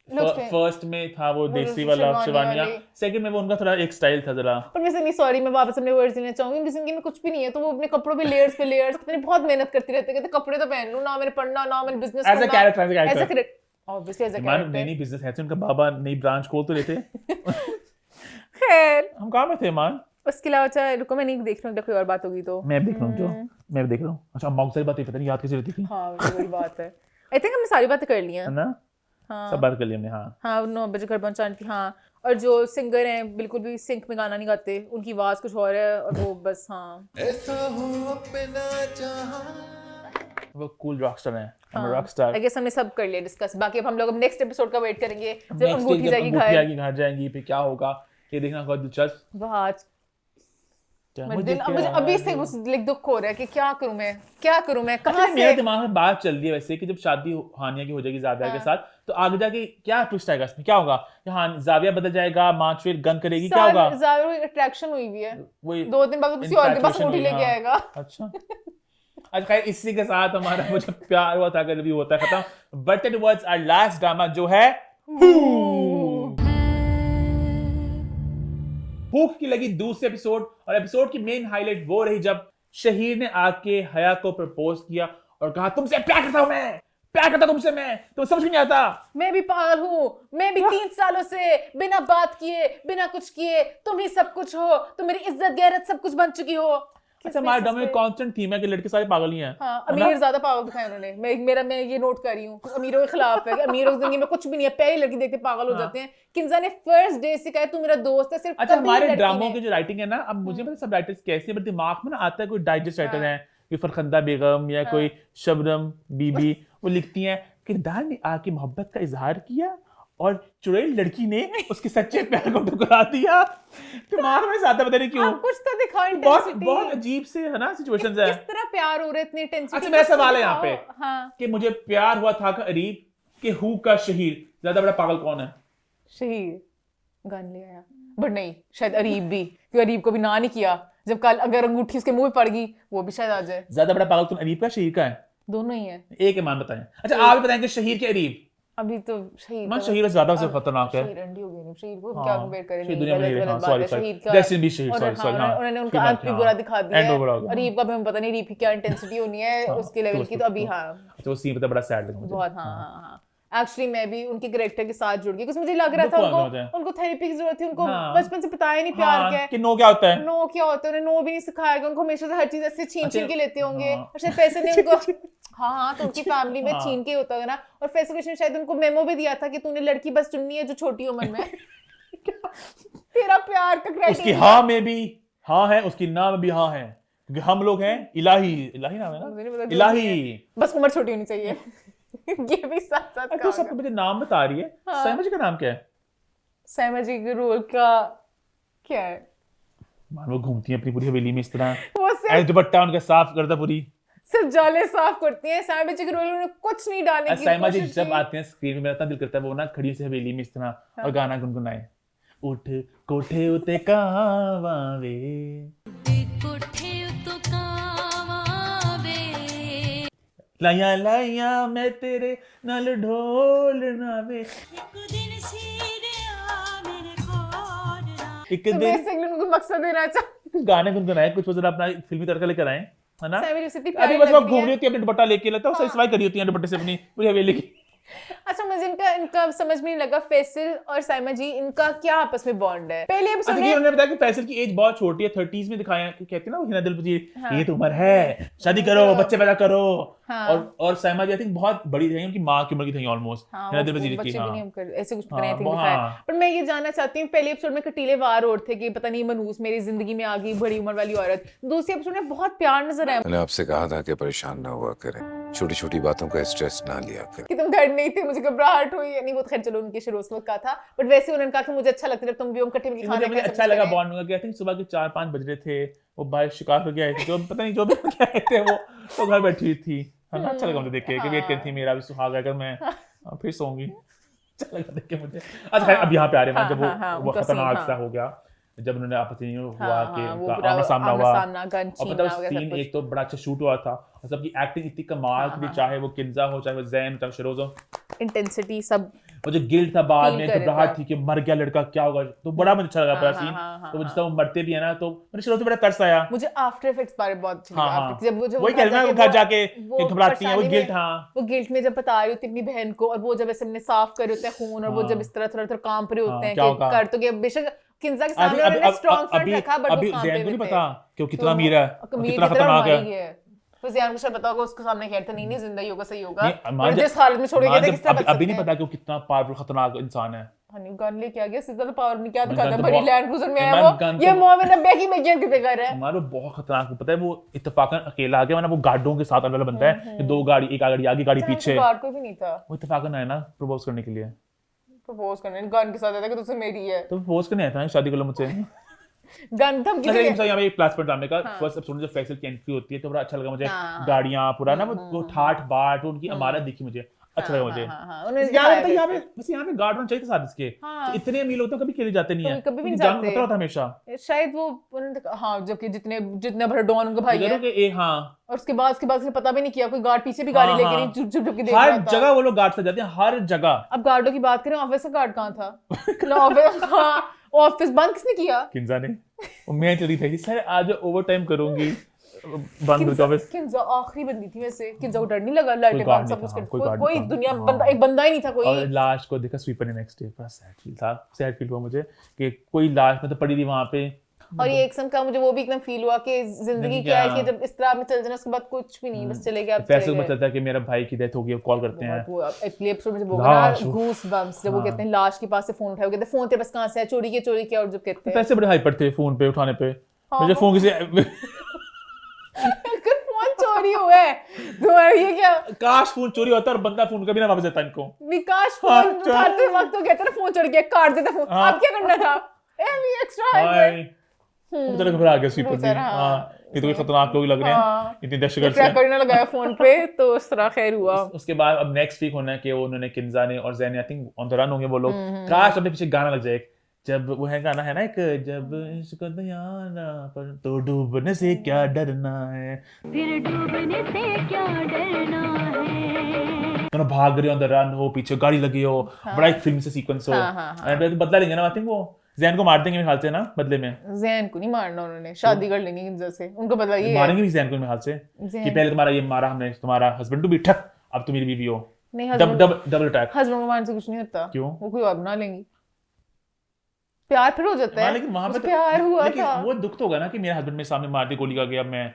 looks पे। फर्स्ट में था वो देसी वाला शेरवानी शेरवानिया, वाली। सेकंड में वो उनका थोड़ा एक स्टाइल था जरा। पर वैसे नहीं, सॉरी मैं वापस अपने वर्ड्स लेना चाहूंगी, उनकी जिंदगी में कुछ भी नहीं है तो वो अपने कपड़ों पे लेयर्स पता नहीं बहुत मेहनत करती रहती है, कहते कपड़े तो पहन लूं ना, मैंने पढ़ना ना, मैंने business as a character character obviously as a main character. नई बिजनेस है तो उनका बाबा नई ब्रांच खोल तो लेते। खैर हम कहाँ में थे मान? उसके अलावा अच्छा रुको मैं नहीं देख रहा हूँ, कोई और बात होगी तो मैं देख रहा हूँ जो मैं देख रहा हूँ। अच्छा अम्मा को सारी बातें पता नहीं याद कैसे रहती थी, हाँ वही बात है। आई थिंक हमने सारी बातें कर ली हैं है ना? हाँ सब बात कर ली हमने। हाँ हाँ 9 बजे घर पहुंचानी थी। हाँ और जो सिंगर हैं बिल्कुल भी सिंक में गाना नहीं गाते, उनकी आवाज़ कुछ और है और वो बस हाँ वो कूल रॉकस्टार है, हम हाँ रॉकस्टार। आई गेस हमने सब कर लिया डिस्कस, बाकी अब हम लोग अब नेक्स्ट एपिसोड का वेट करेंगे जब Next अंगूठी week जब जाएगी अंगूठी घर। आएगी घर जाएंगी फिर क्या होगा ये देखना बहुत दिलचस्प। वाह आज क्या मुझे अभी से कुछ दुख हो रहा है कि क्या करूं मैं कहाँ अच्छा, मेरे से। दिमाग में बात चल रही है वैसे कि जब शादी हानिया की हो जाएगी जाविया के साथ तो आगे जाके क्या ट्विस्ट आएगा इसमें, क्या होगा? हाँ जाविया बदल जाएगा, माचवेर गन करेगी, क्या होगा? ज़ाहिर अट्रैक्शन हुई हुई है, वही 2 दिन बाद किसी और के पास infatuation अंगूठी हुई, लेके हाँ। आएगा। अच्छा अच्छा खैर इसी के साथ हमारा वो जो प्यार हुआ था अगर भी होता है खत्म, but it was our last drama जो है भूख की लगी दूसरे एपिसोड। और एपिसोड की मेन हाईलाइट वो रही जब शहीर ने आके हया को प्रपोज किया और कहा तुमसे प्यार करता हूं मैं, प्यार करता तुमसे मैं, तुम्हें समझ में नहीं आता। मैं भी पागल हूँ, मैं भी 3 सालों से बिना बात किए बिना कुछ किए तुम ही सब कुछ हो, तुम मेरी इज्जत गैरत सब कुछ बन चुकी हो। अच्छा हमारे ड्रामा में कांस्टेंट थीम है कि लड़के सारे पागल ही हैं। हाँ अमीर ज्यादा पागल दिखाए उन्होंने, मैं ये नोट कर रही हूँ अमीरों के खिलाफ है कि अमीरों की जिंदगी में कुछ भी नहीं है, पहली लड़की देखते पागल हो जाते हैं। किन्जा ने फर्स्ट डे से कहा तू मेरा दोस्त है सिर्फ अच्छा तभी हमारे लड़की ड्रामों ने- की जो राइटिंग है ना, अब मुझे पता सब राइटर्स कैसे हैं, बट दिमाग में ना आता है कोई डाइजेस्ट राइटर है, कोई फरखंदा बेगम या कोई शबनम बीबी, वो लिखती हैं किरदार ने आके मोहब्बत का इजहार किया और चुड़ैल लड़की ने उसके सच्चे प्यार को ठुकरा दिया। दिमाग में आता पता नहीं क्यों, आप कुछ तो दिखाओ बहुत इंटेंसिटी, बहुत अजीब से है ना सिचुएशंस है। किस तरह प्यार हो रहा है इतनी इंटेंसिटी। अच्छा मेरा सवाल है यहाँ पे हाँ कि मुझे प्यार हुआ था का अरीब के हु का शहीर, ज्यादा बड़ा पागल कौन है? शहीद गन ले आया, बट नहीं शायद अरीब भी, क्योंकि अरीब को भी ना नहीं किया, जब कल अगर अंगूठी उसके मुंह में पड़ गई वो भी शायद आ जाए। ज्यादा बड़ा पागल तुम अरीब का शहीर का है? दोनों ही है। एक ईमान बताएं। अच्छा आप बताएं कि शहीर के अरीब? अभी तो शहीद मान शहीर ज्यादा से खतरनाक है। शहीद अंडी हो गई, शहीद को हाँ, क्या कंपेयर करें, शहीद नहीं, दुनिया में गलत नहीं, हाँ, बात sorry, है। sorry. शहीद का Rest in peace शहीद, और sorry, sorry, हाँ, हाँ, उन्होंने उनका ठीक अंत बात भी है, बुरा हाँ। दिखा दिया End है। वो बुरा हो गया। अरीब का भी हमें पता नहीं अरीब की क्या इंटेंसिटी होनी है हाँ, उसके लेवल की, तो अभी हाँ अच्छा वो सीन पता बड़ा सैड लगा मुझे। बहुत हाँ एक्चुअली मैं भी उनके कैरेक्टर के साथ जुड़ गई, कुछ मुझे लग रहा दुख था हुआ मुझे। उनको थेरेपी की जरूरत थी, उनको हाँ। बचपन से बताया नहीं प्यार हाँ, क्या है, कि नो क्या होता है। नो क्या होता है, उन्हें नो भी नहीं सिखाया गया, उनको हमेशा से हर चीज ऐसे छीन अच्छा, छीन के लेते होंगे हाँ। और शायद पैसे ने उनको हाँ तो उनकी फैमिली में हाँ। छीन के होता है ना, और फैसल ने शायद उनको मेमो भी दिया था कि तूने लड़की बस चुननी है जो छोटी उम्र में तेरा प्यार का उसकी क्राइटेरिया। हाँ में भी हाँ है, उसकी ना में भी हाँ है, क्योंकि हम लोग हैं इलाही, इलाही नाम है मुझे नहीं ना, पता जो इलाही। भी है। बस उम्र छोटी होनी चाहिए ये भी साथ साथ तो सबको मुझे नाम बता रही है। हाँ। सैमा जी का नाम क्या है? सैमा जी के रोल का क्या है? मान वो घूमती है अपनी पूरी हवेली में इस तरह, वो ऐसे दुपट्टा उनका साफ करता पूरी। सिर्फ जाले साफ करती हैं। सैमा जी के रोल में कुछ नहीं डालने की सैमा जी कोशिश जब की। आते हैं स्क्रीन में मेरा इतना दिल करता है वो ना खड़ी से हवेली में इस तरह और गाना गुनगुनाए, उठ कोठे उते कावावे लाया लाया मैं तेरे नाल ढोलना वे एक तो दिन बेसिकली उनको मकसद देना चाहती गाने गुनगुनाए, कुछ वो जरा अपना फिल्मी तड़का लेकर आए, है ना? सैमा जी से इतनी अभी प्यारी बस वो लग रही घूम है। रही होती है अपने दुपट्टा लेके, लगता है वो सही करी होती है दुपट्टे से अपनी पूरी हवेली की। अच्छा मुझे इनका समझ में नहीं लगा फैसल और सैमा जी इनका क्या आपस में बॉन्ड है। पहले अच्छा एपिसोड ये में उन्होंने बताया कि फैसल की एज बहुत छोटी है, 30s में दिखाया, कहते हैं ना वो हिना दिल पजीर, हाँ। ये तो उम्र है, शादी करो, बच्चे पैदा करो। हाँ। और सैमा जी आई थिंक बहुत बड़ी थी, उनकी माँ की उम्र की थी ऑलमोस्ट, हाँ, हिना वो दिल पजीर बच्चे की। भी हाँ नहीं हम कर ऐसे कुछ हाँ, बनाए थे वो दिखाया। हाँ। पर मैं ये जानना चाहती हूँ पहले एपिसोड में कटीले वार और थे कि पता नहीं मनहूस मेरी जिंदगी में आ गई बड़ी उम्र वाली औरत, दूसरे एपिसोड में बहुत प्यार नजर आया मैंने आपसे कहा था कि परेशान ना हुआ करें, छोटी छोटी बातों का स्ट्रेस ना लिया करें। कि तुम घर नहीं थे, मुझे घबराहट हुई, नहीं वो तो खैर चलो उनके शुरू में कहा था, बट वैसे उन्होंने कहा कि मुझे अच्छा लगता है जब तुम भी हम इकट्ठे मिलकर खाना मुझे खाएं, अच्छा सब लगा करें। बॉन्ड में गया, आई थिंक सुबह के 4-5 बज रहे थे, वो बाहर शिकार करके आए थे, जो पता नहीं जो भी करके आए थे वो तो घर बैठी हुई थी, है ना? अच्छा लगा मुझे देख के कि वेट करती थी मेरा भी सुहाग अगर मैं फिर सोऊंगी। अच्छा लगा देख के मुझे। अच्छा खैर, अब यहाँ पे आ रहे हैं जब वो उनका खतरनाक scene, सा हो गया, जब उन्होंने आपस में हुआ कि वो उनका पूरा आमना सामना हुआ, आमना-सामना, गन और छीनना पता है हो गया, सीन सब कुछ। एक तो बड़ा अच्छा शूट हुआ था और सबकी एक्टिंग इतनी कमाल की थी, चाहे वो किंजा हो, चाहे वो जैन, चाहे शिरोज हो। इंटेंसिटी सब मुझे गिल्ट था बाद Feel में, कर रहे घबराहट थे। थी कि मर गया लड़का, क्या होगा, तो बड़ा मुझे अच्छा लगा पूरा सीन। तो जिस तरह वो मरते भी है ना, तो मुझे शुरू से बड़ा तरस आया। मुझे आफ्टर इफेक्ट्स बारे में बहुत अच्छी हाँ, लगी। हाँ। जब वो वही कह रही हूँ, घर जाके वो घबराती है, वो परेशानी गिल्ट। में- हाँ, वो गिल्ट में जब बता रही होती अपनी बहन को, और वो जब ऐसे अपने साफ कर रहे होते हैं खून, और वो हाँ। जब इस तरह थोड़ा कांप रहे होते हैं क्या कि होगा? कर तो गया, बेशक किंजा के अभी सामने उन्होंने स्ट्रांग फ्रंट अभी रखा, बट वो अभी कांपे जैन को नहीं हुए पता थे। कि वो कितना अमीर है और कितना खतरनाक है। तो ज़ियान को शायद पता होगा, उसके सामने कहता नहीं नहीं जिंदा ही होगा, सही होगा, नहीं, अमान और जब- जिस हालत में छोड़ गया था किस तरह बच अभी नहीं सकते पता हैं। कि वो कितना पावरफुल खतरनाक इंसान है। हनी गन लेके आ गया, सीधा तो पावर नहीं, क्या गन दिखाता है, तो बड़ी बहुत- लैंड क्रूजर में है मैम, वो, गन ये तो- मोहम्मद नबी की मैजियन कितने कर रहा है। हमारा बहुत खतरनाक, पता है वो इत्तेफाकन अकेला आ गया, वरना वो गार्डों के साथ अलग बनता है कि 2 गाड़ी, एक गाड़ी आगे, गाड़ी पीछे। गार्ड कोई भी नहीं था वो इत्तेफाकन आया ना प्रपोज करने के लिए, प्रपोज करने, गन के साथ आया था कि तुझसे मेरी है, तो प्रपोज करने आया था ना, शादी कर लो मुझसे। गन धमकी अच्छा, दे एक यहाँ पे एक प्लास पर ड्रामे का फर्स्ट एपिसोड में जब फैसल की एंट्री होती है तो बड़ा अच्छा लगा मुझे। हाँ। गाड़ियां पूरा ना वो ठाठ बाट, उनकी इमारत दिखी मुझे, अच्छा लगा मुझे। उन्होंने यहाँ पे दिखाया बस यहाँ पे गार्ड होना चाहिए था साथ इसके। हाँ। तो इतने अमीर होते हैं, कभी खेले जाते नहीं है, कभी भी नहीं जान जाते। खतरा होता है हमेशा। शायद वो हाँ, जबकि जितने जितने भर डॉन उनका भाई है, हाँ, और उसके बाद पता भी नहीं किया, कोई गार्ड पीछे भी गाड़ी हाँ, लेके हाँ। नहीं, चुप चुप चुप के देख रहा हर था। जगह वो लोग गार्ड से जाते हैं, हर जगह। अब गार्डों की बात करें, ऑफिस का गार्ड कहाँ था? ना ऑफिस, हाँ, ऑफिस बंद किसने किया? किंजा ने, मैं चली थी सर आज ओवर टाइम करूंगी, बंद हो ऑफिस। किंजा आखिरी बंदी थी वैसे, किंजा को डर नहीं लगा, लाइटें गार्ड बंद सब नहीं कुछ था, कर, कोई गार्ड कोई नहीं था। दुनिया हाँ। बंदा, एक बंदा ही नहीं था और कोई। लाश को देखा स्वीपर ने नेक्स्ट डे, बड़ा सैड फील था, सैड फील हुआ मुझे कि कोई लाश में तो पड़ी थी वहां पे। और ये एक किस्म का मुझे वो भी एकदम फील हुआ कि जिंदगी क्या है कि जब इस तरह में चल जाना, उसके बाद कुछ भी नहीं, बस चले गए, आप फैसल चले में गए। चलता है कि मेरा भाई की डेथ हो गई, कॉल करते हैं। वो एक्चुअली एपिसोड में जब वो लाश, ना गूस बम्प्स, जब वो हाँ। कहते हैं लाश के पास से फोन उठाए, वो कहते हैं फोन तेरे पास कहाँ से है, चोरी किया, और जब कहते हैं पैसे बड़े हाइपर थे फोन पे उठाने पे, हाँ, मुझे फोन किसी अगर फोन चोरी हुआ है तुम्हारा ये क्या? काश फोन चोरी होता और बंदा फोन कभी ना वापस देता इनको। विकास हाँ, फोन उठाते वक्त तो कहते ना फोन चढ़ गया, काट देता फोन, हाँ। अब क्या करना था? Extra hyper. मुझे घबरा गया स्वीपर भी। बेचारा, हाँ। हाँ, ये तो कोई खतरनाक लोग लग रहे हाँ। हैं, इतनी दहशतगर्द ट्रैकर से। ना लगाया फोन पे, तो उस तरह खैर हुआ। उसके बाद अब नेक्स्ट वीक होना है कि उन्होंने किंजा ने और Jain, I think on the run होंगे वो लोग। काश अपने पीछे गाना लग जाए, जब वो है गाना है ना एक, जब इश्क दयाना पर तो डूबने से क्या डरना है, फिर डूबने से क्या डरना है। दोनों भाग रहे ऑन द रन हो, पीछे गाड़ी लगी हो, बड़ा एक फिल्म से सीक्वेंस हो, एंड बदला लेंगे ना, आई थिंक वो जैन को मार देंगे मेरे ख्याल से ना बदले में। जैन को नहीं मारना, उन्होंने शादी कर लेनी किंजा से, उनको बदला ये है। मारेंगे भी जैन को मेरे ख्याल से कि पहले तुम्हारा ये मारा हमने, तुम्हारा हस्बैंड तो भी ठक, अब तुम मेरी बीवी हो, नहीं, डबल अटैक। हस्बैंड को मारने से कुछ नहीं होता। क्यों? वो कोई और बना लेंगी, प्यार फिर हो जाता है। लेकिन वहां पे उस प्यार हुआ लेकिन था। वो दुख तो होगा ना कि मेरे हस्बैंड मेरे सामने मार दी गोली का गया, मैं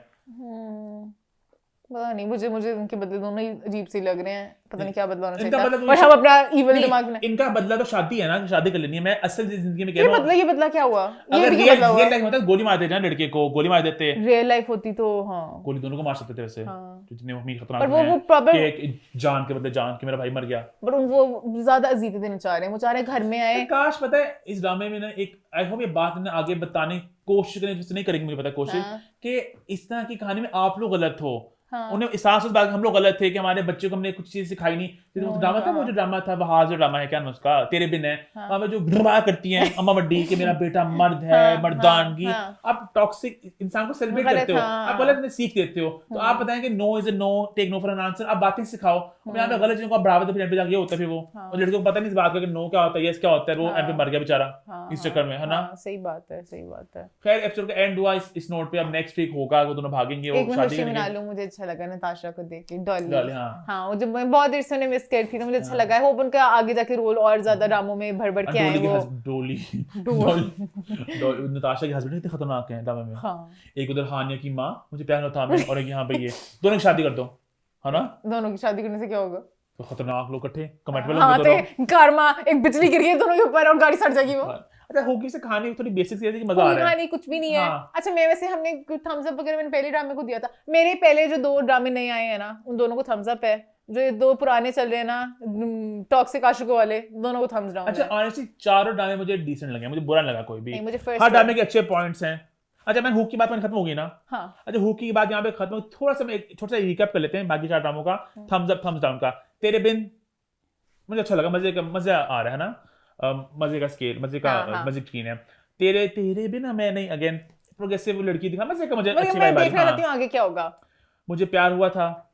पता नहीं, मुझे उनके बदले दोनों ही अजीब से लग रहे हैं, पता नहीं क्या बदला होना इनका चाहिए बदला था, तो और हम अपना इवल नहीं, दिमाग में। इनका बदला तो शादी है ना, शादी कर लेनी है। मैं असल जिंदगी में कह ये रहा हूँ, बदला क्या हुआ? ये अगर भी रियल क्या बदला हुआ? लाइफ होता गोली मार देते ना लड़के को, गोली मार देते, रियल लाइफ होती तो हाँ, गोली दोनों को मार सकते थे वैसे, हाँ। तो जितने अमीर पर खतरनाक वो हैं प्रॉपर, कि एक जान के बदले जान, कि मेरा भाई मर गया। पर वो ज्यादा अजीज़ें देना चाह रहे हैं, वो चाह रहे हैं घर में आए। काश पता है इस ड्रामे में ना एक, आई होप ये बात इन्हें आगे बताने की कोशिश करें, जिससे नहीं करेंगे मुझे पता है कोशिश, हाँ। कि इस तरह की कहानी में आप लोग गलत हो। हाँ। उन्हें एहसास उस बात कि हम लोग गलत थे, कि हमारे बच्चों को हमने कुछ चीज सिखाई नहीं। ड्रामा था वो जो ड्रामा था, वहां जो ड्रामा है क्या नाम उसका, तेरे बिन है, वहां पे जो ड्रामा करती हैं अम्मा वड्डी कि मेरा बेटा मर्द है, मर्दानगी। आप टॉक्सिक इंसान को सेलिब्रेट करते हो, आप गलत सीख देते हो, तो आप बताएं कि no is a no, take no for an answer. आप बातें सिखाओ, यहाँ पे गलत चीजों को आप बढ़ावा दो, फिर जाके होता है फिर वो, और लड़कियों को पता नहीं इस बात का कि नो क्या होता है, यस क्या होता है, वो एंड पे मर गया बेचारा इस चक्कर में, है ना। सही बात है, सही बात है। खैर एपिसोड का एंड हुआ इस नोट पे। अब नेक्स्ट वीक होगा, वो दोनों भागेंगे, वो शादी करेंगे। मुझे अच्छा लगा नताशा को देख के, डॉली, हाँ, हाँ, वो जब मैं बहुत देर से उन्हें मिस कर थी, तो मुझे अच्छा लगा है। होप उनका आगे जाके रोल और ज्यादा ड्रामों में भर भर के आए वो। नताशा के हस्बैंड कितने खतरनाक हैं ड्रामे में। हाँ। एक उधर हानिया की माँ, मुझे प्यार होता है, और एक यहाँ पे ये, दोनों की शादी कर दो, है ना। दोनों की शादी करने से क्या होगा? तो खतरनाक लोग इकट्ठे कमेंट में हाँ, लोग कारमा एक बिजली गिर गई दोनों के ऊपर और गाड़ी सड़ जाएगी वो। अच्छा होगी से कहानी थोड़ी बेसिक सी, मजा आ रहा है। कहानी कुछ भी नहीं है। हाँ। अच्छा, मैं वैसे हमने थम्स अप वगैरह मैंने पहले ड्रामे को दिया था। मेरे पहले जो 2 ड्रामे नए आए हैं ना, उन दोनों को थम्स अप है। जो ये 2 पुराने चल रहे हैं ना, टॉक्सिक आशिकों वाले, दोनों को थम्स डाउन। अच्छा ऑनेस्टली चारों ड्रामे मुझे डिसेंट लगे, मुझे बुरा नहीं लगा कोई भी। नहीं, मुझे हर ड्रामे के अच्छे पॉइंट्स हैं। अच्छा मैं हुक की बात खत्म हो गई ना। हाँ। अच्छा हुक की बात यहाँ पे खत्म, थोड़ा सा मैं छोटा सा रिकैप कर लेते हैं बाकी 4 ड्रामों का। थम्स अप थम्स डाउन का, तेरे बिन मुझे अच्छा लगा, मजा आ रहा है ना, मजे का स्केल, मजे का हाँ, हाँ। मजे की है। तेरे तेरे बिना मैं नहीं, अगेन प्रोग्रेसिव लड़की दिखा, मजे का, मुझे मैं अच्छी वाइब आ रही। देखना चाहती हाँ, हूँ आगे क्या होगा। मुझे प्यार हुआ था,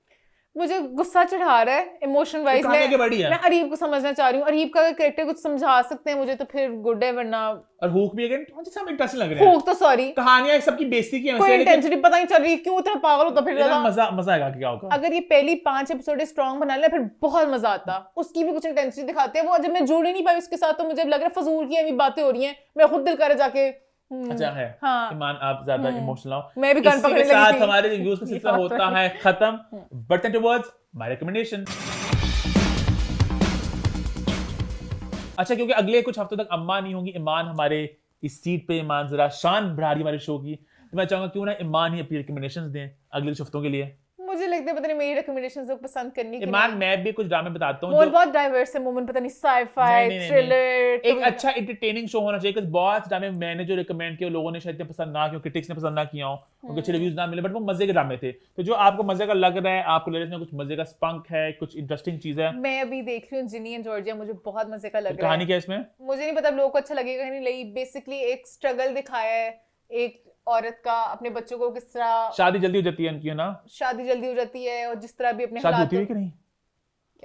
मुझे गुस्सा चढ़ा रहा है इमोशन वाइज। कहानी आगे बढ़ी है। मैं अरीब को समझना चाह रही हूँ, अरीब का कैरेक्टर कुछ समझा सकते हैं मुझे तो फिर गुड है, वरना और हुक भी अगेन मुझे सब इंटरेस्टिंग लग रहे हैं। भूख तो सॉरी कहानियां सबकी बेइज्जती की हैं कोई वैसे, लेकिन इंटेंसिटी पता नहीं चल रही, क्यों इतना पागल होता फिर ज्यादा। मजा आएगा कि क्या होगा। अगर ये पहली 5 एपिसोड स्ट्रॉन्ग बना ले फिर बहुत मजा आता। उसकी भी कुछ इंटेंसिटी दिखाते हैं, वो जब मैं जुड़ ही नहीं पाई उसके साथ तो मुझे लग रहा है फजूल की अभी बातें हो रही हैं, मैं खुद दिल करे जाके अच्छा है। हाँ। ईमान आप ज्यादा इमोशनल हो। मैं भी गान इसी पकड़ने के लगी साथ थी। हमारे रिव्यूज का सिलसिला होता है खत्म। But towards my recommendation. अच्छा, क्योंकि अगले कुछ हफ्तों तक अम्मा नहीं होंगी, ईमान हमारे इस सीट पे, ईमान जरा शान बढ़ा रही हमारे शो की, तो मैं चाहूंगा क्यों ना ईमान ही अपनी रिकमेंडेशंस दें अगले कुछ हफ्तों के लिए। मुझे लगता है पता नहीं मेरी रिकमेंडेशंस लोग पसंद करनी कि ईमान नहीं। मैं भी कुछ ड्रामे बताता हूँ वो जो बहुत डाइवर्स है मोमेंट, पता नहीं साई-फाई नहीं, थ्रिलर एक अच्छा एंटरटेनिंग शो होना चाहिए। कुछ बहुत ड्रामे मैंने जो रिकमेंड किए लोगों ने शायद इतने पसंद ना किया, क्रिटिक्स ने पसंद ना किया हो, उनके अच्छे रिव्यूज ना मिले, बट वो मजे के ड्रामे थे। तो जो आपको मजे का लग रहा है, आपको लग रहा है कुछ मजे का स्पंक है, कुछ इंटरेस्टिंग चीज है, मैं अभी देख रही हूँ जिनी एंड जॉर्जिया, मुझे बहुत मजे का लग रहा कहानी है। क्या है इसमें? मुझे नहीं पता लोगों को अच्छा लगेगा कि नहीं। बेसिकली एक स्ट्रगल दिखाया है एक औरत का, अपने बच्चों को किस तरह शादी जल्दी हो जाती है उनकी, है ना? शादी जल्दी हो जाती है और जिस तरह भी अपने शादी हालात होती है कि नहीं?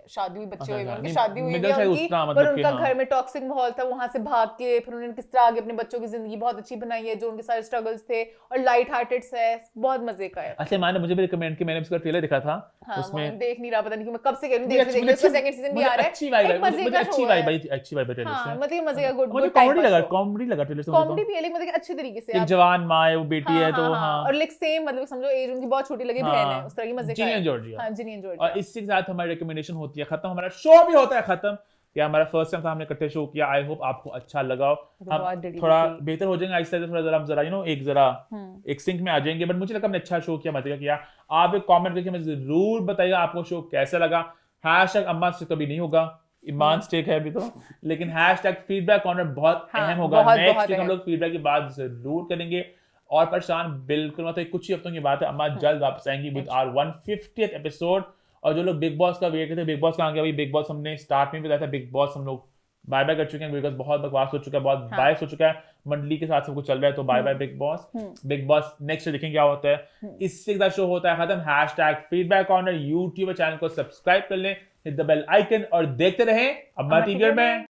शादी हुई, बच्चे अच्छा, हुए, अच्छा, उनकी नहीं, शादी हुई मिडल है साइज उनकी, उतना पर मतलब कि उनका हाँ। घर में टॉक्सिक माहौल था, वहां से भाग के फिर उन्होंने किस तरह आगे अपने बच्चों की जिंदगी बहुत अच्छी बनाई है, जो उनके सारे स्ट्रगल्स थे, और लाइट हार्टेड है, बहुत मजे का है। अच्छा, मैंने मुझे भी रिकमेंड किया, मैंने उसका ट्रेलर देखा था, हाँ, उसमें मैं देख नहीं रहा, पता नहीं क्यों मैं कब से कह रही हूँ मुझे देख रही, उसका सेकंड सीजन भी आ रहा है। अच्छी वाइब एक मजे मुझे का अच्छी show वाइब है। आई, अच्छी वाइब है ट्रेलर हाँ, से। मतलब मजे का गुड मुझे गुड टाइम कॉमेडी पास लगा, show। कॉमेडी लगा ट्रेलर से। कॉमेडी भी है लेकिन मतलब अच्छी तरीके से एक आप- जवान माँ है, वो बेटी है, तो हाँ, और लाइक सेम, मतलब समझो एज उनकी बहुत छोटी लगी, बहन है, उस तरह की मजे का जिनी है। And Georgia. हाँ, जिनी एंड और जॉर्जिया। इसी के साथ हमारी रिकमेंडेशन होती है खत्म, हमारा शो भी होता है खत्म। या हमारा फर्स्ट टाइम था, हमने इकट्ठे शो किया, आई होप आपको अच्छा लगा हो। बहुत हम dedicated। थोड़ा बेहतर हो जाएंगे आहिस्ता आहिस्ता, थोड़ा जरा हम जरा एक जरा एक सिंक में आ जाएंगे, बट मुझे लगा हमने अच्छा शो किया, मजे का किया। आप एक कमेंट करके मुझे जरूर बताइए आपको शो कैसा लगा। हैशटैग अम्मा से कभी नहीं होगा, ईमान स्टेक है अभी तो, लेकिन हैशटैग फीडबैक कॉर्नर बहुत हाँ, अहम होगा। बहुत नेक्स्ट वीक हम अहम। लोग फीडबैक की बात जरूर करेंगे। और परेशान बिल्कुल मत होइए, कुछ ही हफ्तों की बात है, अम्मा जल्द वापस आएंगी विद आवर 150th एपिसोड। और जो लोग बिग बॉस का वेट करते हैं, बिग बॉस कहाँ गया? बिग बॉस हमने स्टार्ट में भी बताया था, बिग बॉस हम लोग बाय बाय कर चुके हैं, बिकॉज बहुत बकवास हो चुका है, बहुत बायस हो चुका है, मंडली के साथ सब कुछ चल रहा है, तो bye bye Big Boss. Big Boss next देखेंगे क्या होता है। इससे ज्यादा शो होता है खत्म। Hashtag feedback corner YouTube channel को सब्सक्राइब कर लें, हिट द बेल आइकन और देखते रहें अम्मा टीवी में।